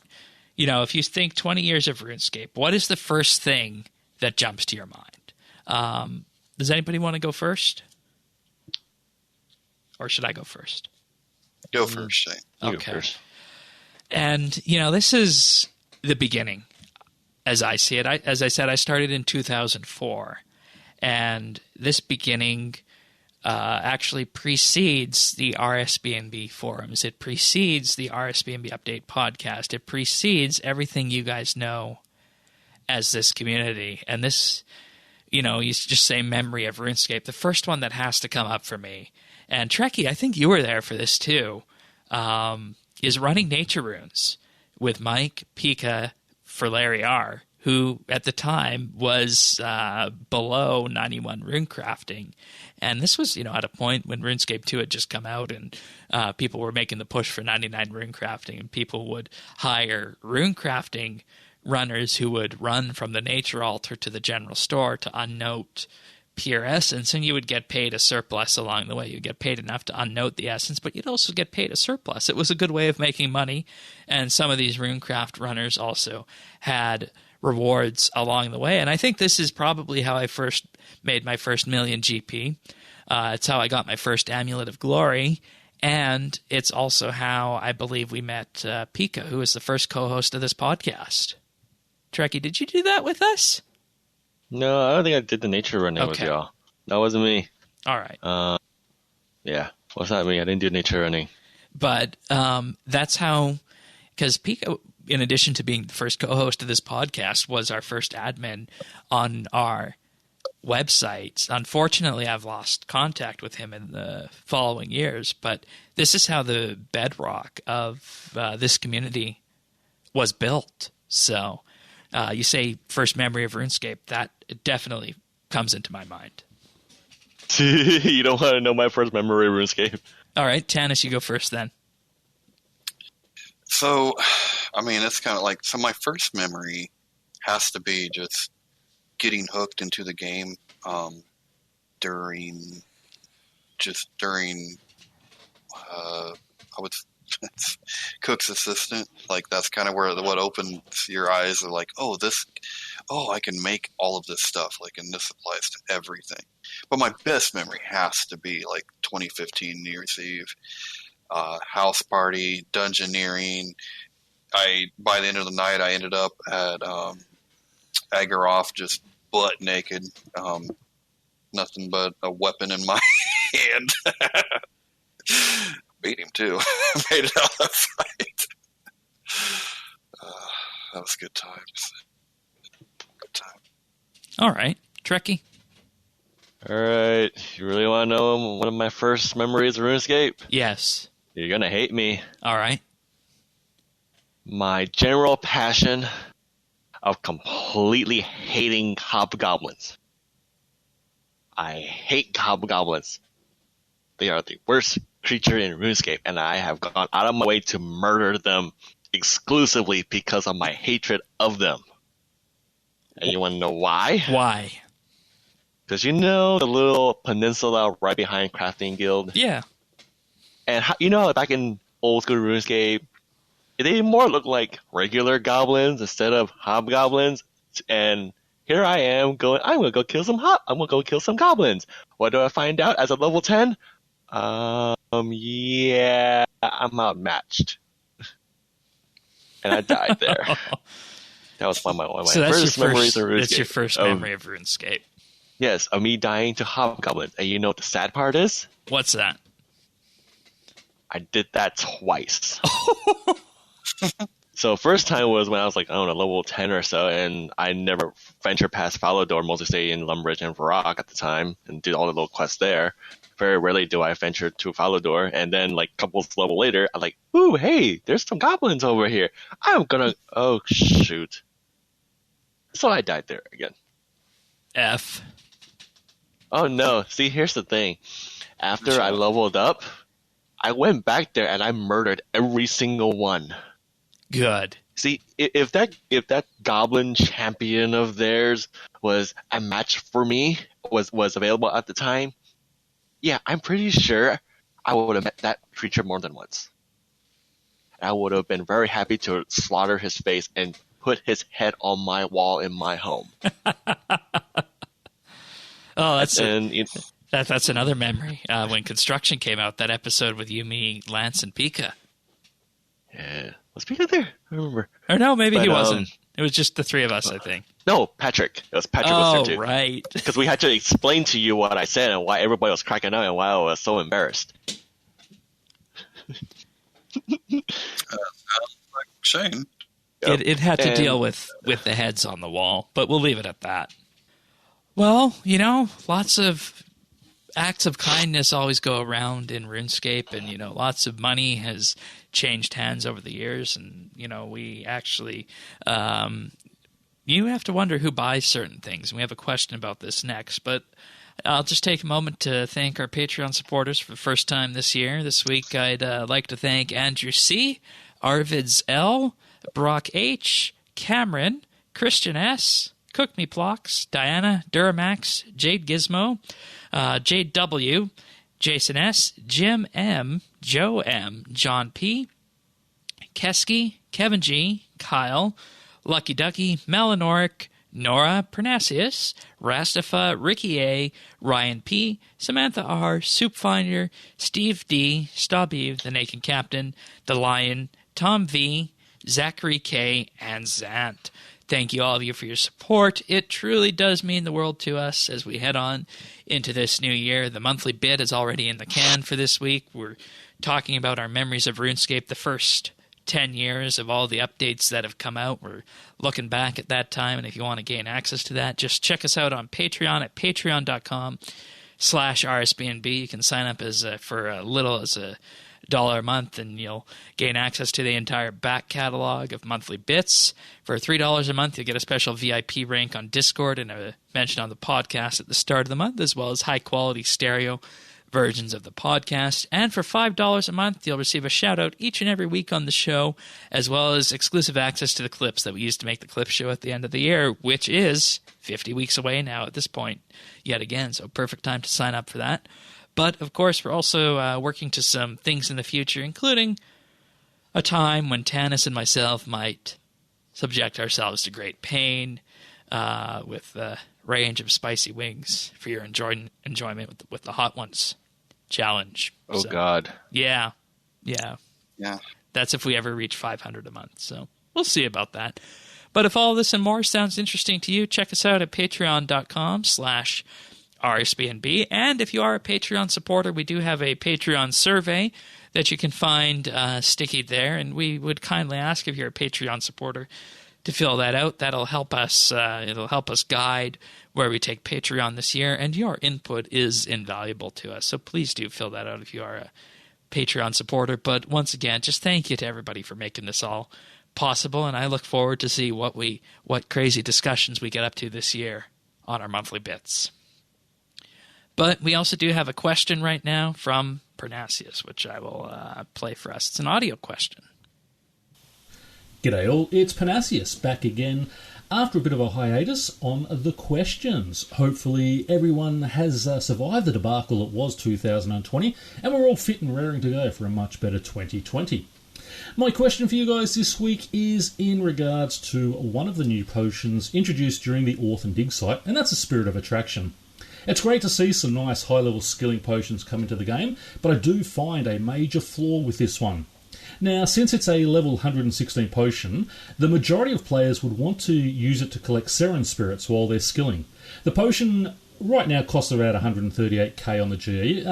if you think 20 years of RuneScape, what is the first thing that jumps to your mind? Does anybody want to go first? Or should I go first? Go first, Shane. Okay. Go first. And, this is the beginning, as I see it. As I said, I started in 2004. And this beginning actually precedes the RSBANDB forums. It precedes the RSBANDBupdate podcast. It precedes everything you guys know as this community. And this, you just say memory of RuneScape. The first one that has to come up for me, and Trekkie, I think you were there for this too, is running nature runes with Mike, Pika, for Larry R., who at the time was below 91 runecrafting. And this was, at a point when RuneScape 2 had just come out and people were making the push for 99 runecrafting, and people would hire runecrafting runners who would run from the nature altar to the general store to unnote pure essence, and you would get paid a surplus along the way. You'd get paid enough to unnote the essence, but you'd also get paid a surplus. It was a good way of making money, and some of these runecraft runners also had rewards along the way. And I think this is probably how I first made my first million GP. It's how I got my first Amulet of Glory, and it's also how I believe we met Pika, who was the first co-host of this podcast. Trekkie, did you do that with us? No, I don't think I did the nature running with y'all. That wasn't me. All right. Yeah, was not me. I didn't do nature running. But that's how, because Pika, in addition to being the first co-host of this podcast, was our first admin on our website. Unfortunately, I've lost contact with him in the following years, but this is how the bedrock of this community was built. So you say first memory of RuneScape, that definitely comes into my mind. You don't want to know my first memory of RuneScape? All right, Tanis, you go first then. So, it's kind of like, so my first memory has to be just getting hooked into the game during I would Cook's Assistant. Like, that's kind of where what opens your eyes are like, I can make all of this stuff, like, and this applies to everything. But my best memory has to be like 2015 New Year's Eve, house party, dungeoneering. By the end of the night, I ended up at Agaroth, just butt naked, nothing but a weapon in my hand. Beat him too. Made it out of the fight. That was good times. Good time. All right, Trekkie. All right, you really want to know one of my first memories of RuneScape? Yes. You're gonna hate me. All right. My general passion of completely hating hobgoblins. I hate hobgoblins. They are the worst creature in RuneScape, and I have gone out of my way to murder them exclusively because of my hatred of them. And you want to know why? Why? Because you know the little peninsula right behind Crafting Guild? Yeah. And you know, back in old school RuneScape, they more look like regular goblins instead of hobgoblins. And here I am going, I'm gonna go kill some goblins. What do I find out as a level 10? Yeah, I'm outmatched. And I died there. That was one of my first memories of RuneScape. That's your first memory of RuneScape. Yes, of me dying to hobgoblins. And you know what the sad part is? What's that? I did that twice. So first time was when I was like, I don't know, level 10 or so, and I never ventured past Falador, mostly stay in Lumbridge and Varrock at the time, and did all the little quests there. Very rarely do I venture to Falador, and then like a couple of levels later, I'm like, ooh, hey, there's some goblins over here. Oh shoot. So I died there again. F. Oh no, see, here's the thing. After I leveled up, I went back there and I murdered every single one. Good. See, if that goblin champion of theirs was a match for me, was available at the time, yeah, I'm pretty sure I would have met that creature more than once. I would have been very happy to slaughter his face and put his head on my wall in my home. Oh, that's another memory. When Construction came out, that episode with you, me, Lance, and Pika. Yeah. Was Pika there? I remember. Or no, maybe he wasn't. It was just the three of us, I think. No, Patrick. It was Patrick was there too. Oh, right. Because we had to explain to you what I said and why everybody was cracking up and why I was so embarrassed. Like Shane. Yep. It had to deal with the heads on the wall, but we'll leave it at that. Well, you know, lots of acts of kindness always go around in RuneScape, and, you know, lots of money has changed hands over the years, and, you know, we actually you have to wonder who buys certain things, and we have a question about this next, but I'll just take a moment to thank our Patreon supporters for the first time this year. This week I'd like to thank Andrew C., Arvids L., Brock H., Cameron, Christian S., Cook Me Plocks, Diana, Duramax, Jade Gizmo, Jade W., Jason S., Jim M., Joe M., John P., Kesky, Kevin G., Kyle, Lucky Ducky, Melanoric, Nora Pernasius, Rastafa, Ricky A., Ryan P., Samantha R., Soup Finder, Steve D., Stabeve, The Naked Captain, The Lion, Tom V., Zachary K., and Zant. Thank you, all of you, for your support. It truly does mean the world to us as we head on into this new year. The monthly bid is already in the can for this week. We're talking about our memories of RuneScape, the first 10 years of all the updates that have come out. We're looking back at that time, and if you want to gain access to that, just check us out on Patreon at patreon.com/RSBANDB. You can sign up for as little as $1 a month, and you'll gain access to the entire back catalog of monthly bits. For $3 a month, you'll get a special VIP rank on Discord and a mention on the podcast at the start of the month, as well as high-quality stereo versions of the podcast. And for $5 a month, you'll receive a shout-out each and every week on the show, as well as exclusive access to the clips that we used to make the clip show at the end of the year, which is 50 weeks away now at this point, yet again, so perfect time to sign up for that. But, of course, we're also working to some things in the future, including a time when Tanis and myself might subject ourselves to great pain with a range of spicy wings for your enjoyment with the Hot Ones challenge. Oh, so, God. Yeah. That's if we ever reach 500 a month, so we'll see about that. But if all this and more sounds interesting to you, check us out at patreon.com/RSBANDB. And if you are a Patreon supporter, we do have a Patreon survey that you can find sticky there, and we would kindly ask if you're a Patreon supporter to fill that out. That'll help us. It'll help us guide where we take Patreon this year, and your input is invaluable to us. So please do fill that out if you are a Patreon supporter. But once again, just thank you to everybody for making this all possible, and I look forward to see what crazy discussions we get up to this year on our monthly bits. But we also do have a question right now from Pernasius, which I will play for us. It's an audio question. G'day all, it's Pernasius back again after a bit of a hiatus on the questions. Hopefully everyone has survived the debacle that was 2020, and we're all fit and raring to go for a much better 2020. My question for you guys this week is in regards to one of the new potions introduced during the Orphan Dig site, and that's a Spirit of Attraction. It's great to see some nice high-level skilling potions come into the game, but I do find a major flaw with this one. Now, since it's a level 116 potion, the majority of players would want to use it to collect Seren spirits while they're skilling. The potion right now costs around 138k on the GE,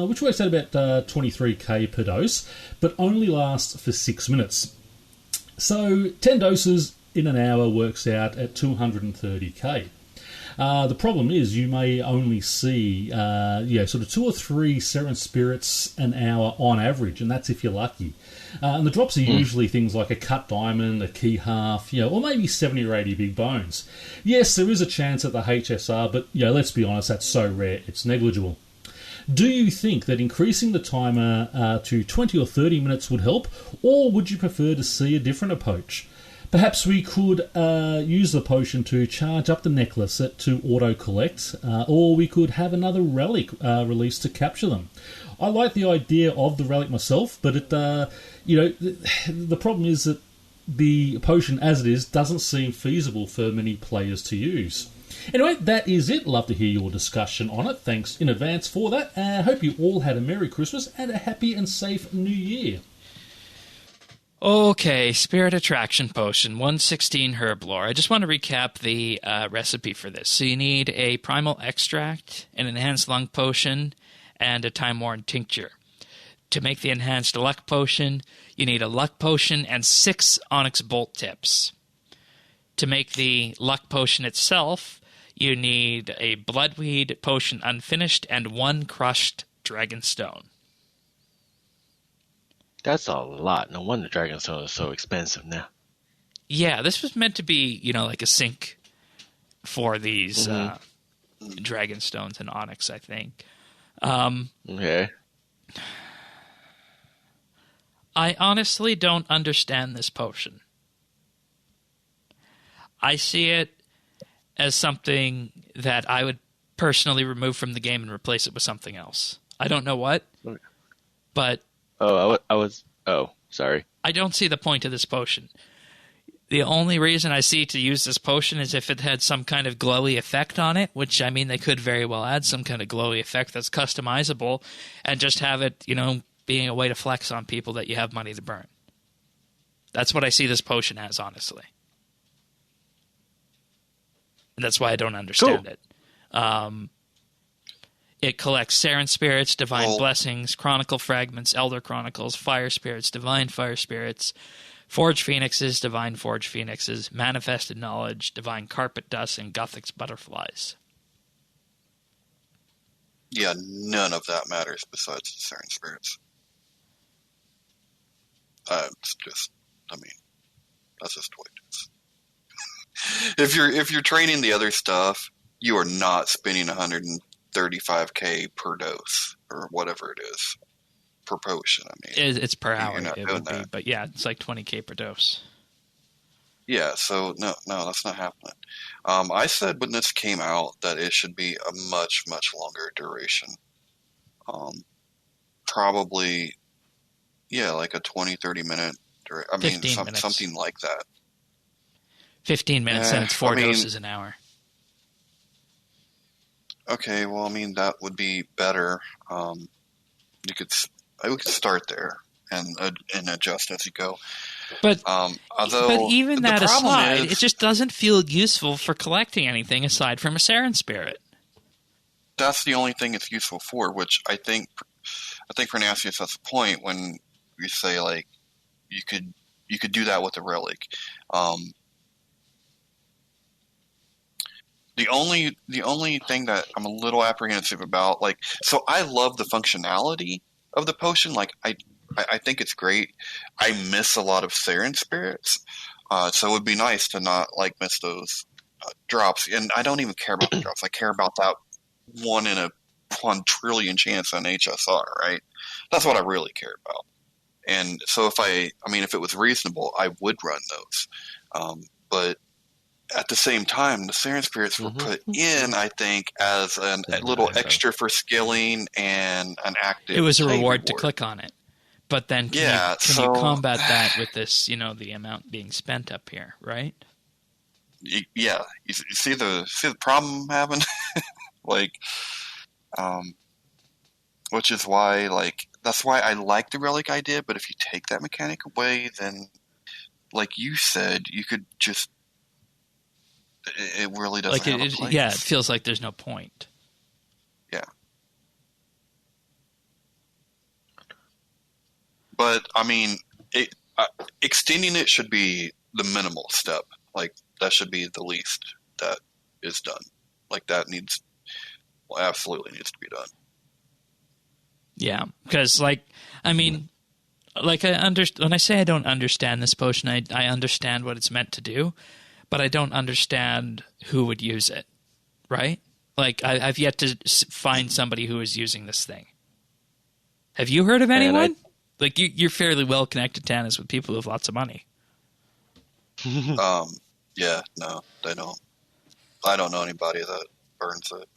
which works out about 23k per dose, but only lasts for 6 minutes. So 10 doses in an hour works out at 230k. The problem is you may only see sort of 2 or 3 Seren spirits an hour on average, and that's if you're lucky. And the drops are usually things like a cut diamond, a key half, or maybe 70 or 80 big bones. Yes, there is a chance at the HSR, but let's be honest, that's so rare, it's negligible. Do you think that increasing the timer to 20 or 30 minutes would help, or would you prefer to see a different approach? Perhaps we could use the potion to charge up the necklace to auto-collect, or we could have another relic released to capture them. I like the idea of the relic myself, but it, the problem is that the potion as it is doesn't seem feasible for many players to use. Anyway, that is it. Love to hear your discussion on it. Thanks in advance for that. I hope you all had a Merry Christmas and a happy and safe New Year. Okay, Spirit Attraction Potion, 116 Herb Lore. I just want to recap the recipe for this. So you need a Primal Extract, an Enhanced Lung Potion, and a Time-Worn Tincture. To make the Enhanced Luck Potion, you need a Luck Potion and 6 Onyx Bolt Tips. To make the Luck Potion itself, you need a Bloodweed Potion Unfinished and 1 Crushed Dragonstone. That's a lot. No wonder Dragonstone is so expensive now. Yeah, this was meant to be, like a sink for these Dragonstones and Onyx, I think. Okay. I honestly don't understand this potion. I see it as something that I would personally remove from the game and replace it with something else. I don't know what, but... sorry. I don't see the point of this potion. The only reason I see to use this potion is if it had some kind of glowy effect on it, which, they could very well add some kind of glowy effect that's customizable and just have it, being a way to flex on people that you have money to burn. That's what I see this potion as, honestly. And that's why I don't understand it. It collects Seren Spirits, Divine Blessings, Chronicle Fragments, Elder Chronicles, Fire Spirits, Divine Fire Spirits, Forge Phoenixes, Divine Forge Phoenixes, Manifested Knowledge, Divine Carpet Dust, and Gothic's Butterflies. Yeah, none of that matters besides the Seren Spirits. It's just, that's just what it is. If you're training the other stuff, you are not spending 135k per dose or whatever it is per potion. It's per hour. It would be, but yeah, it's like 20k per dose. Yeah, so no, that's not happening. I said when this came out that it should be a much, much longer duration. Probably, like a 20-30 minute. Something like that. 15 minutes, and it's 4 doses an hour. Okay, well, that would be better. I could start there and adjust as you go. But although even that aside, is, it just doesn't feel useful for collecting anything aside from a Seren Spirit. That's the only thing it's useful for, which I think Pernasius has a point when you say you could do that with a relic. The only thing that I'm a little apprehensive about, so I love the functionality of the potion. I I think it's great. I miss a lot of Saren spirits, so it would be nice to not miss those drops. And I don't even care about the drops. I care about that 1 in a 1 trillion chance on HSR, right? That's what I really care about. And so if it was reasonable, I would run those. But at the same time, the Saren spirits were put in, I think, as a little extra for skilling and an active. It was a reward to click on it. But then can you combat that with this, the amount being spent up here, right? Yeah. You see the problem I'm having? Which is why, that's why I like the relic idea, but if you take that mechanic away, then, like you said, you could just, it really doesn't have a place. Yeah, it feels like there's no point. Yeah. But, extending it should be the minimal step. That should be the least that is done. That absolutely needs to be done. Yeah, because when I say I don't understand this potion, I understand what it's meant to do, but I don't understand who would use it, right? I've yet to find somebody who is using this thing. Have you heard of anyone? You're fairly well connected, Tanis, with people with lots of money. Yeah, no, they don't. I don't know anybody that burns it.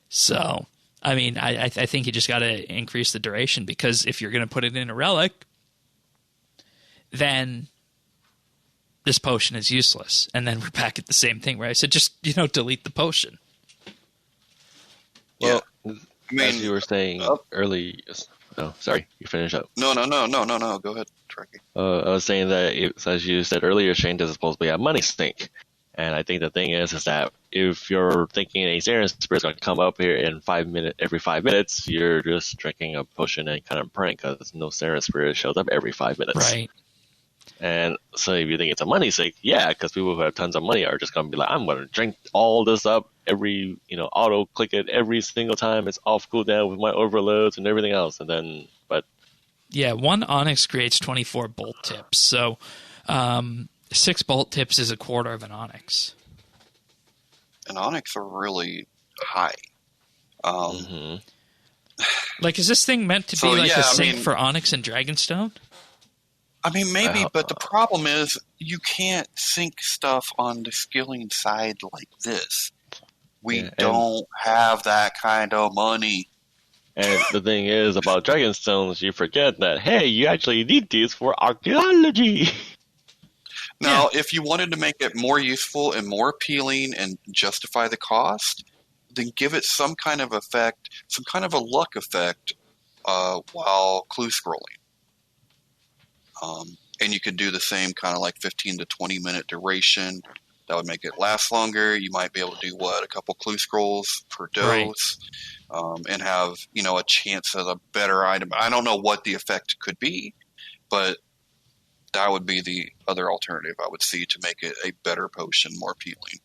So, I think you just got to increase the duration, because if you're going to put it in a relic, then this potion is useless. And then we're back at the same thing, right? So just, delete the potion. Well, as you were saying early... Oh, sorry. You finish up. No. Go ahead, Trekkie. I was saying that, as you said earlier, Shane, this is supposed to be a money sink. And I think the thing is that if you're thinking a Saren spirit's going to come up here in every 5 minutes, you're just drinking a potion and kind of praying, because no Saren spirit shows up every 5 minutes. Right. And so if you think it's a money sink, yeah, because people who have tons of money are just going to be like, I'm going to drink all this up every, auto click it every single time it's off cooldown with my overloads and everything else. And then, yeah, 1 onyx creates 24 bolt tips. So, 6 bolt tips is a quarter of an onyx. And onyx are really high. Is this thing meant to be a sink for onyx and dragonstone? Maybe, but the problem is you can't sink stuff on the skilling side like this. We don't have that kind of money. And the thing is about dragonstones, you forget that, hey, you actually need these for archaeology. Now, if you wanted to make it more useful and more appealing and justify the cost, then give it some kind of effect, some kind of a luck effect while clue scrolling. And you could do the same kind of 15 to 20 minute duration. That would make it last longer. You might be able to do a couple clue scrolls per dose, and have, a chance at a better item. I don't know what the effect could be, but that would be the other alternative I would see to make it a better potion, more appealing.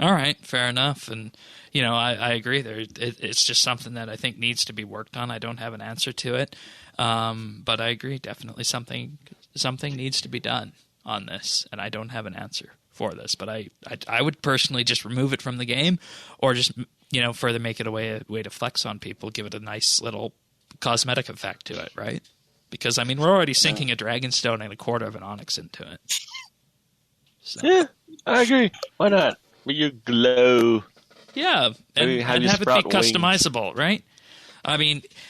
All right, fair enough. And, I agree there. It's just something that I think needs to be worked on. I don't have an answer to it. But I agree, definitely something needs to be done on this. And I don't have an answer for this. But I would personally just remove it from the game, or just, further make it a way to flex on people, give it a nice little cosmetic effect to it, right? Because, we're already sinking a dragonstone and a quarter of an onyx into it. So. Yeah, I agree. Why not? You glow. Yeah, and have it be customizable, right?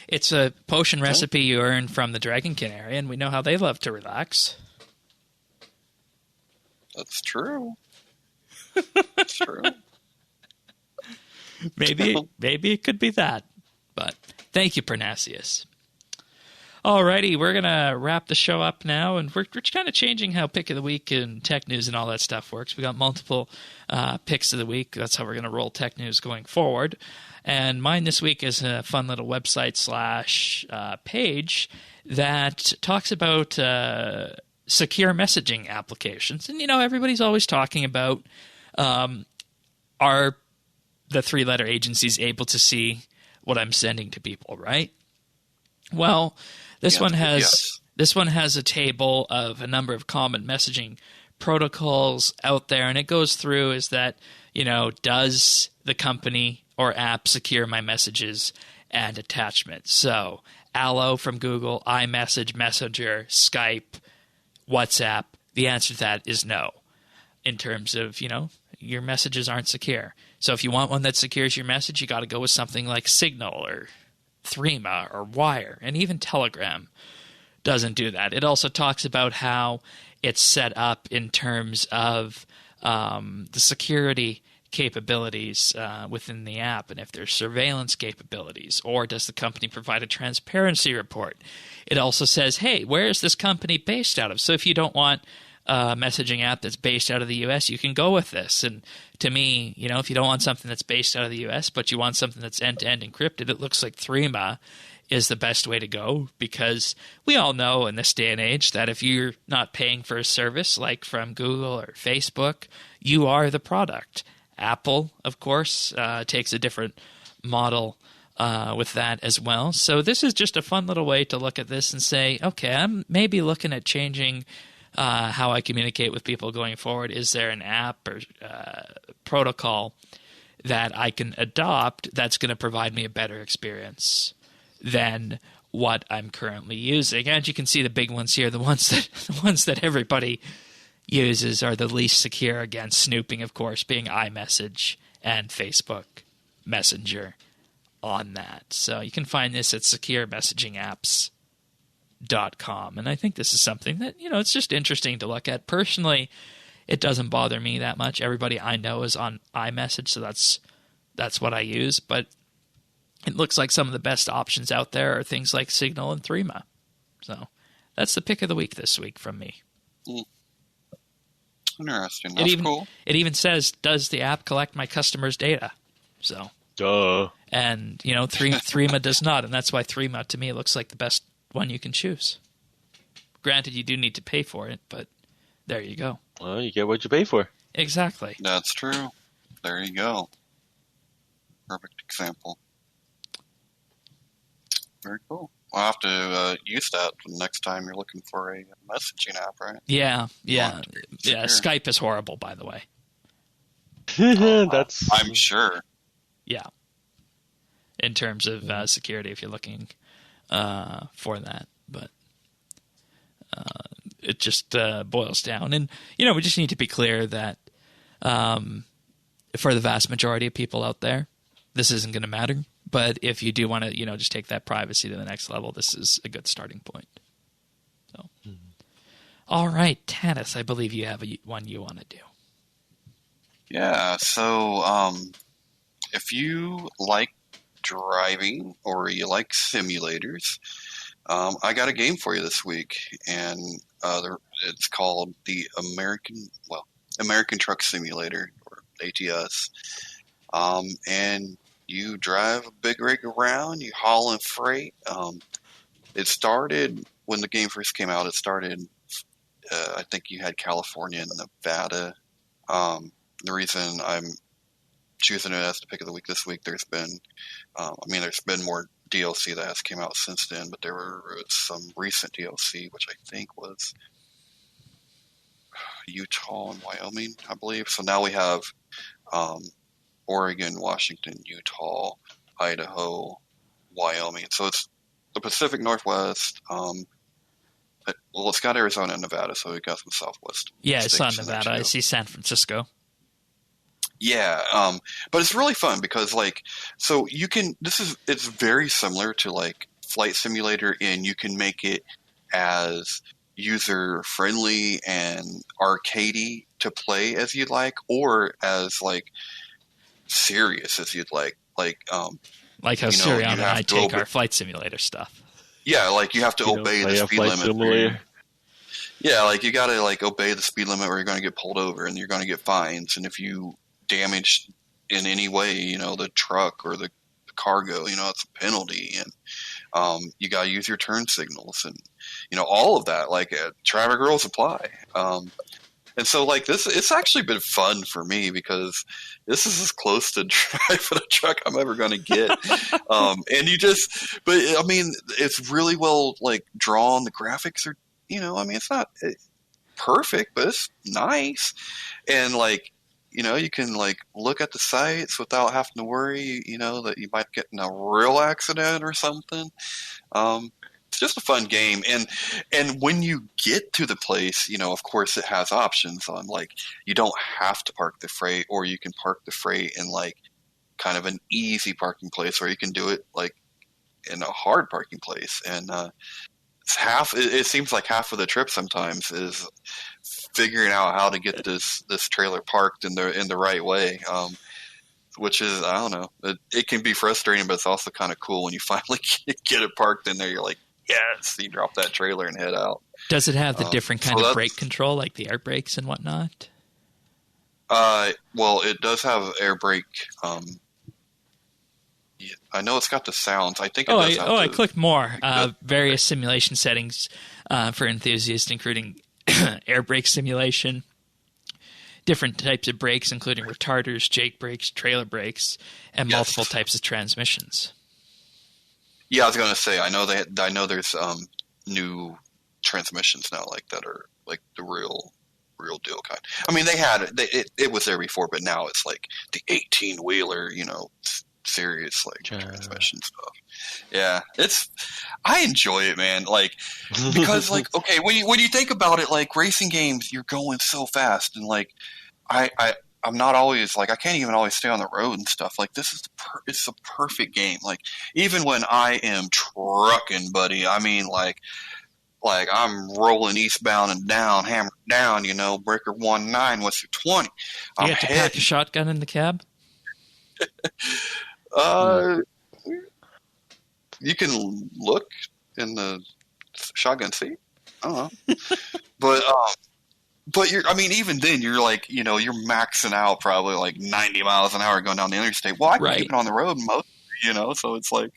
It's a potion recipe you earn from the Dragonkin area, and we know how they love to relax. That's true. That's true. Maybe it could be that. But thank you, Parnassius. Alrighty, we're going to wrap the show up now, and we're kind of changing how Pick of the Week and Tech News and all that stuff works. We got multiple picks of the week. That's how we're going to roll Tech News going forward. And mine this week is a fun little website / page that talks about secure messaging applications. And, everybody's always talking about are the 3-letter agencies able to see what I'm sending to people, right? Well, this one has a table of a number of common messaging protocols out there, and it goes through is that, does the company or app secure my messages and attachments? So Allo from Google, iMessage, Messenger, Skype, WhatsApp, the answer to that is no, in terms of, your messages aren't secure. So if you want one that secures your message, you got to go with something like Signal or Threema or Wire, and even Telegram doesn't do that. It also talks about how it's set up in terms of the security capabilities within the app, and if there's surveillance capabilities, or does the company provide a transparency report. It also says, hey, where is this company based out of? So if you don't want a messaging app that's based out of the US, you can go with this. And to me, if you don't want something that's based out of the US, but you want something that's end-to-end encrypted, it looks like Threema is the best way to go, because we all know in this day and age that if you're not paying for a service like from Google or Facebook, you are the product. Apple, of course, takes a different model with that as well. So this is just a fun little way to look at this and say, okay, I'm maybe looking at changing how I communicate with people going forward. Is there an app or protocol that I can adopt that's going to provide me a better experience than what I'm currently using? And you can see the big ones here, the ones that everybody uses are the least secure against snooping, of course, being iMessage and Facebook Messenger on that. So you can find this at securemessagingapps.com. And I think this is something that, it's just interesting to look at. Personally, it doesn't bother me that much. Everybody I know is on iMessage, so that's what I use. But it looks like some of the best options out there are things like Signal and Threema. So that's the pick of the week this week from me. Interesting. That's cool. It even says, does the app collect my customers' data? So, duh. And, Threema does not, and that's why Threema, to me, looks like the best one you can choose. Granted, you do need to pay for it, but there you go. Well, you get what you pay for. Exactly. That's true. There you go. Perfect example. Very cool. I'll have to use that the next time you're looking for a messaging app, right? Yeah. Skype is horrible, by the way. I'm sure. Yeah. In terms of security, if you're looking for that. But it just boils down. And, we just need to be clear that for the vast majority of people out there, this isn't going to matter. But if you do want to, just take that privacy to the next level, this is a good starting point. So, All right, Tanis, I believe you have one you want to do. Yeah, so if you like driving or you like simulators, I got a game for you this week, and it's called the American Truck Simulator, or ATS, and you drive a big rig around, you hauling freight. It started, when the game first came out, I think you had California and Nevada. The reason I'm choosing it as the pick of the week this week, there's been more DLC that has came out since then, but there was some recent DLC, which I think was Utah and Wyoming, I believe. So now we have Oregon, Washington, Utah, Idaho, Wyoming. So it's the Pacific Northwest. It's got Arizona and Nevada, so it got some Southwest. Yeah, it's not Nevada. I see San Francisco. Yeah, but it's really fun because, so you can. It's very similar to Flight Simulator, and you can make it as user friendly and arcadey to play as you'd like, or as serious as you'd like. Like how Sirianna and I take our Flight Simulator stuff. Yeah, you have to obey the speed limit. Yeah, you got to obey the speed limit, or you're going to get pulled over and you're going to get fines. And if you damage in any way, the truck or the cargo, it's a penalty. And you got to use your turn signals and all of that. Traffic rules apply. And so, like, it's actually been fun for me because this is as close to driving a truck I'm ever going to get. And but I mean, it's really well, like, drawn. The graphics are, I mean, it's not perfect, but it's nice. And, like, you can, like, look at the sights without having to worry, that you might get in a real accident or something. It's just a fun game, and when you get to the place, of course it has options on, like, you don't have to park the freight, or you can park the freight in, like, kind of an easy parking place, or you can do it, like, in a hard parking place. And it seems like half of the trip sometimes is figuring out how to get this trailer parked in the right way. Which is, I don't know, it can be frustrating, but it's also kind of cool when you finally get it parked in there. You're like, yes, you drop that trailer and head out. Does it have the different kind of brake control, like the air brakes and whatnot? Well, it does have air brake. I know it's got the sounds. I think it does have I clicked more. Various simulation settings for enthusiasts, including air brake simulation, different types of brakes, including retarders, jake brakes, trailer brakes, and multiple types of transmissions. Yeah, I was gonna say, I know there's new transmissions now, like, that are like the real deal kind. I mean, they had it was there before, but now it's like the 18-wheeler, serious, like, transmission stuff. Yeah, I enjoy it, man. Like, because, like, okay, when you think about it, like, racing games, you're going so fast, and, like, I'm not always, like, I can't even always stay on the road and stuff. Like, this is it's a perfect game. Like, even when I am trucking, buddy, I mean, like I'm rolling eastbound and down, hammer down, breaker 19 with your 20. You have to pack a shotgun in the cab? You can look in the shotgun seat. I don't know. But I mean, even then, you're like, you're maxing out probably like 90 miles an hour going down the interstate. Well, I can keep it on the road most, so it's like,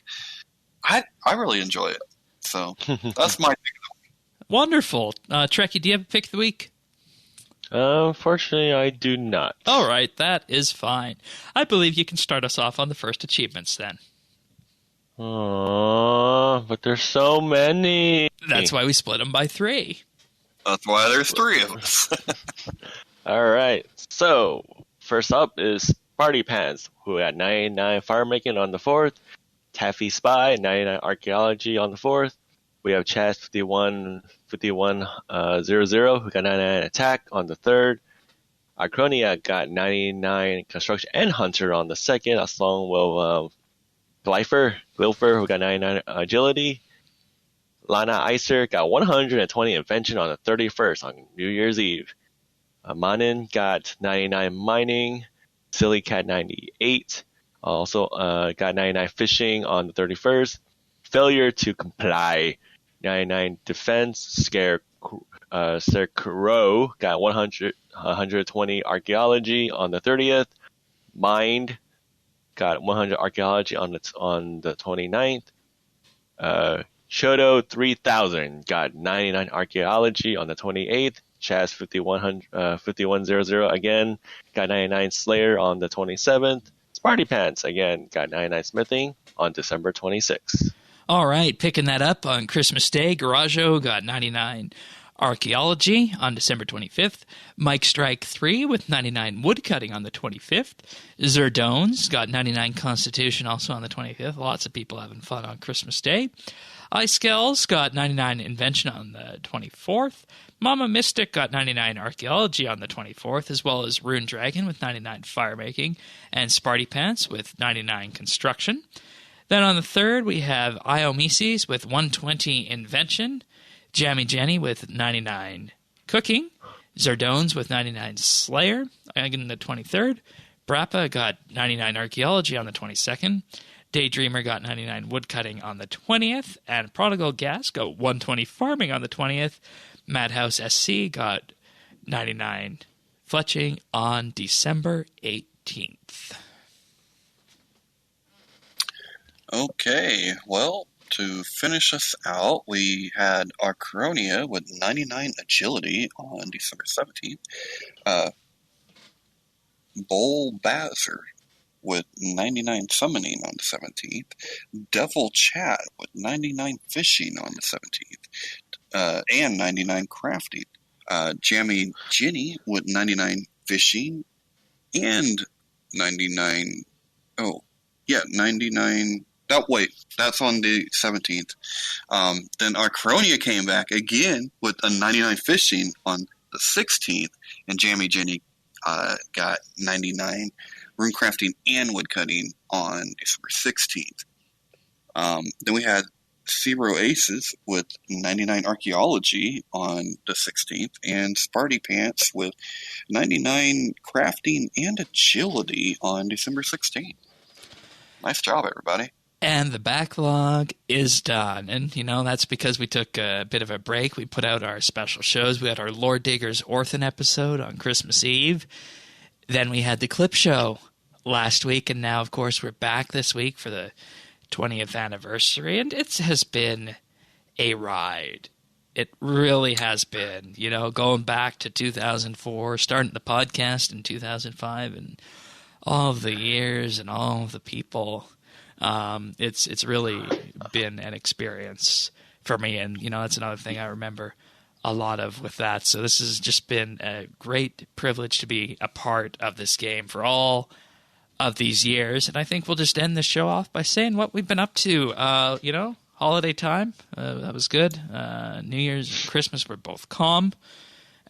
I really enjoy it. So that's my pick of the week. Wonderful. Trekkie, do you have a pick of the week? Unfortunately, I do not. All right, that is fine. I believe you can start us off on the first achievements then. But there's so many. That's why we split them by 3. That's why there's 3 of us. All right. So, first up is Party Pants, who got 99 Firemaking on the 4th. Taffy Spy, 99 Archaeology on the 4th. We have Chaz 5100, who got 99 Attack on the 3rd. Acronia got 99 Construction and Hunter on the 2nd, along with Glypher, who got 99 Agility. Lana Icer got 120 Invention on the 31st, on New Year's Eve. Manin got 99 Mining. Silly Cat 98. Also got 99 Fishing on the 31st. Failure to Comply, 99 Defense. Scarecrow got 120 Archaeology on the 30th. Mind got 100 Archaeology on the 29th. Shoto 3000 got 99 Archaeology on the 28th. Chaz 5100 again got 99 Slayer on the 27th. Sparty Pants again got 99 Smithing on December 26th. All right, picking that up on Christmas Day, Garajo got 99 Archaeology on December 25th. Mike Strike 3 with 99 Woodcutting on the 25th. Zerdones got 99 Constitution also on the 25th. Lots of people having fun on Christmas Day. iSkells got 99 Invention on the 24th. Mama Mystic got 99 Archaeology on the 24th, as well as Rune Dragon with 99 Firemaking, and Sparty Pants with 99 Construction. Then on the 3rd, we have Iomeses with 120 Invention, Jammy Jenny with 99 Cooking, Zardones with 99 Slayer on the 23rd, Brappa got 99 Archaeology on the 22nd, Daydreamer got 99 Woodcutting on the 20th, and Prodigal Gas got 120 Farming on the 20th. Madhouse SC got 99 Fletching on December 18th. Okay, well, to finish us out, we had Archronia with 99 agility on December 17th. Bulbazer with 99 summoning on the 17th. Devil Chat with 99 fishing on the 17th. And 99 crafting. Jammy Ginny with 99 fishing and 99. Oh, yeah, 99. Oh, wait, that's on the 17th. Then Archronia came back again with a 99 fishing on the 16th, and Jammy Jenny got 99 runecrafting and woodcutting on December 16th. Then we had Zero Aces with 99 archaeology on the 16th, and Sparty Pants with 99 crafting and agility on December 16th. Nice job, everybody. And the backlog is done. And, that's because we took a bit of a break. We put out our special shows. We had our Lord Digger's Orphan episode on Christmas Eve. Then we had the clip show last week. And now, of course, we're back this week for the 20th anniversary. And it has been a ride. It really has been. Going back to 2004, starting the podcast in 2005, and all of the years and all of the people. It's really been an experience for me, and that's another thing I remember a lot of with that. So this has just been a great privilege to be a part of this game for all of these years, and I think we'll just end the show off by saying what we've been up to. Holiday time, that was good. New Year's and Christmas were both calm,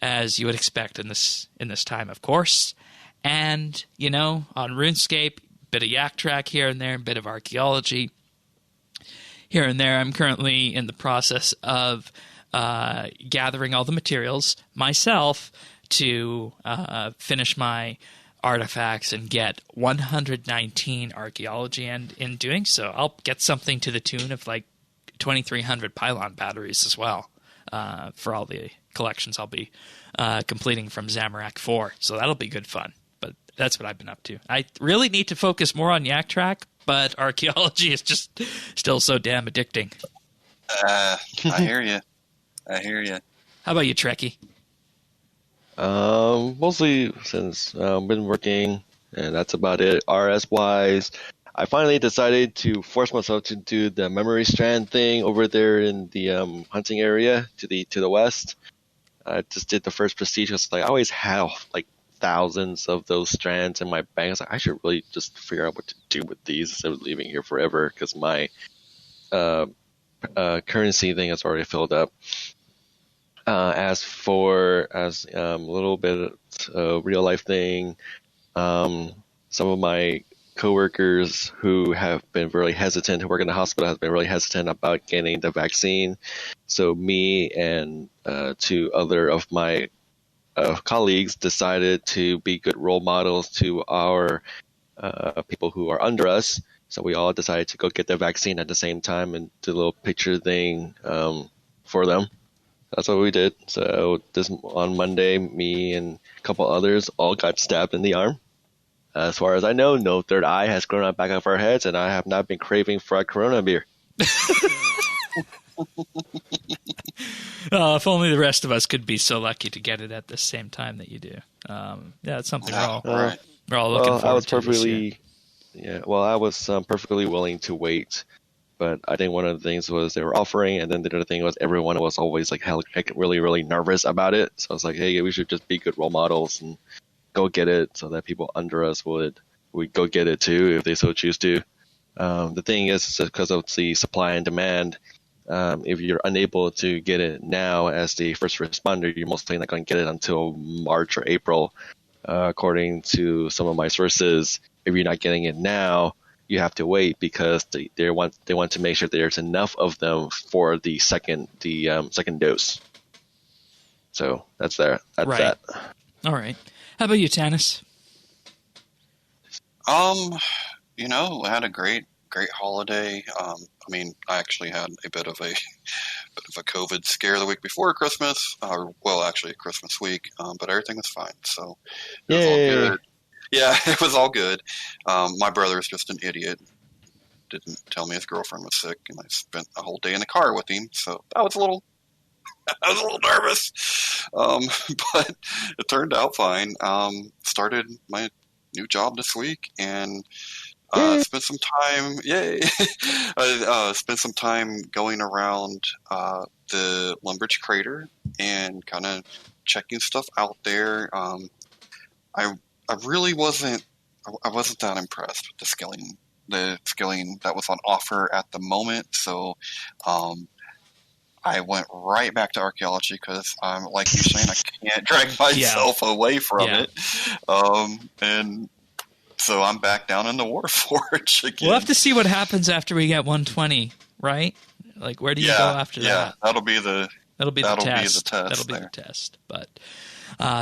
as you would expect in this time, of course. And on RuneScape, bit of yak track here and there, a bit of archaeology here and there. I'm currently in the process of gathering all the materials myself to finish my artifacts and get 119 archaeology, and in doing so I'll get something to the tune of like 2,300 pylon batteries as well for all the collections I'll be completing from Zamorak 4, so that'll be good fun. But that's what I've been up to. I really need to focus more on yak track, but archaeology is just still so damn addicting. I hear you. How about you, Trekkie? Mostly since I've been working, and that's about it. RS-wise, I finally decided to force myself to do the memory strand thing over there in the hunting area to the west. I just did the first prestige because I always have like thousands of those strands in my bank. I was like, I should really just figure out what to do with these instead of leaving here forever, because my currency thing is already filled up. As a little bit of real life thing, some of my coworkers who have been really hesitant, who work in the hospital, have been really hesitant about getting the vaccine. So me and two other of my colleagues decided to be good role models to our people who are under us. So we all decided to go get the vaccine at the same time and do a little picture thing for them. That's what we did. So on Monday, me and a couple others all got stabbed in the arm. As far as I know, no third eye has grown out back of our heads, and I have not been craving for a Corona beer. If only the rest of us could be so lucky to get it at the same time that you do. It's something we're all looking forward to this year. I was perfectly willing to wait, but I think one of the things was they were offering, and then the other thing was everyone was always like really, really nervous about it. So I was like, hey, we should just be good role models and go get it, so that people under us would go get it too if they so choose to. The thing is, because of the supply and demand, if you're unable to get it now as the first responder, you're mostly not going to get it until March or April. According to some of my sources, if you're not getting it now, you have to wait because they want to make sure there's enough of them for the second dose. So that's there. That's right. that. All right. How about you, Tanis? I had a great holiday. I actually had a bit of a COVID scare the week before Christmas, actually Christmas week, but everything was fine. So it was all good. Yeah, it was all good. My brother is just an idiot. didn't tell me his girlfriend was sick, and I spent a whole day in the car with him. So I was a little nervous, but it turned out fine. Started my new job this week, and spent some time. Yay! I spent some time going around the Lumbridge crater and kind of checking stuff out there. I really wasn't that impressed with the skilling that was on offer at the moment. So I went right back to archaeology because I'm like you're saying, I can't drag myself away from it. And so I'm back down in the Warforge again. We'll have to see what happens after we get 120, right? Like, where do you go after that? Yeah, that'll be the test. That'll be the test. But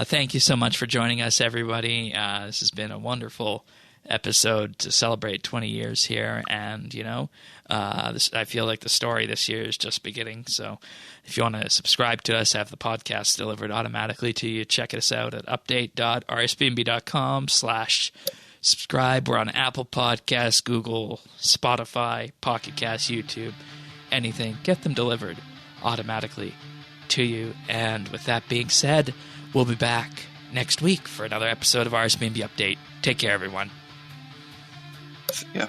thank you so much for joining us, everybody. This has been a wonderful episode to celebrate 20 years here, and I feel like the story this year is just beginning. So if you want to subscribe to us, have the podcast delivered automatically to you, check us out at update.rsbnb.com/subscribe. We're on Apple Podcasts, Google, Spotify, Pocket Cast, YouTube, anything. Get them delivered automatically to you. And with that being said, we'll be back next week for another episode of RSBANDB Update. Take care, everyone. Yeah.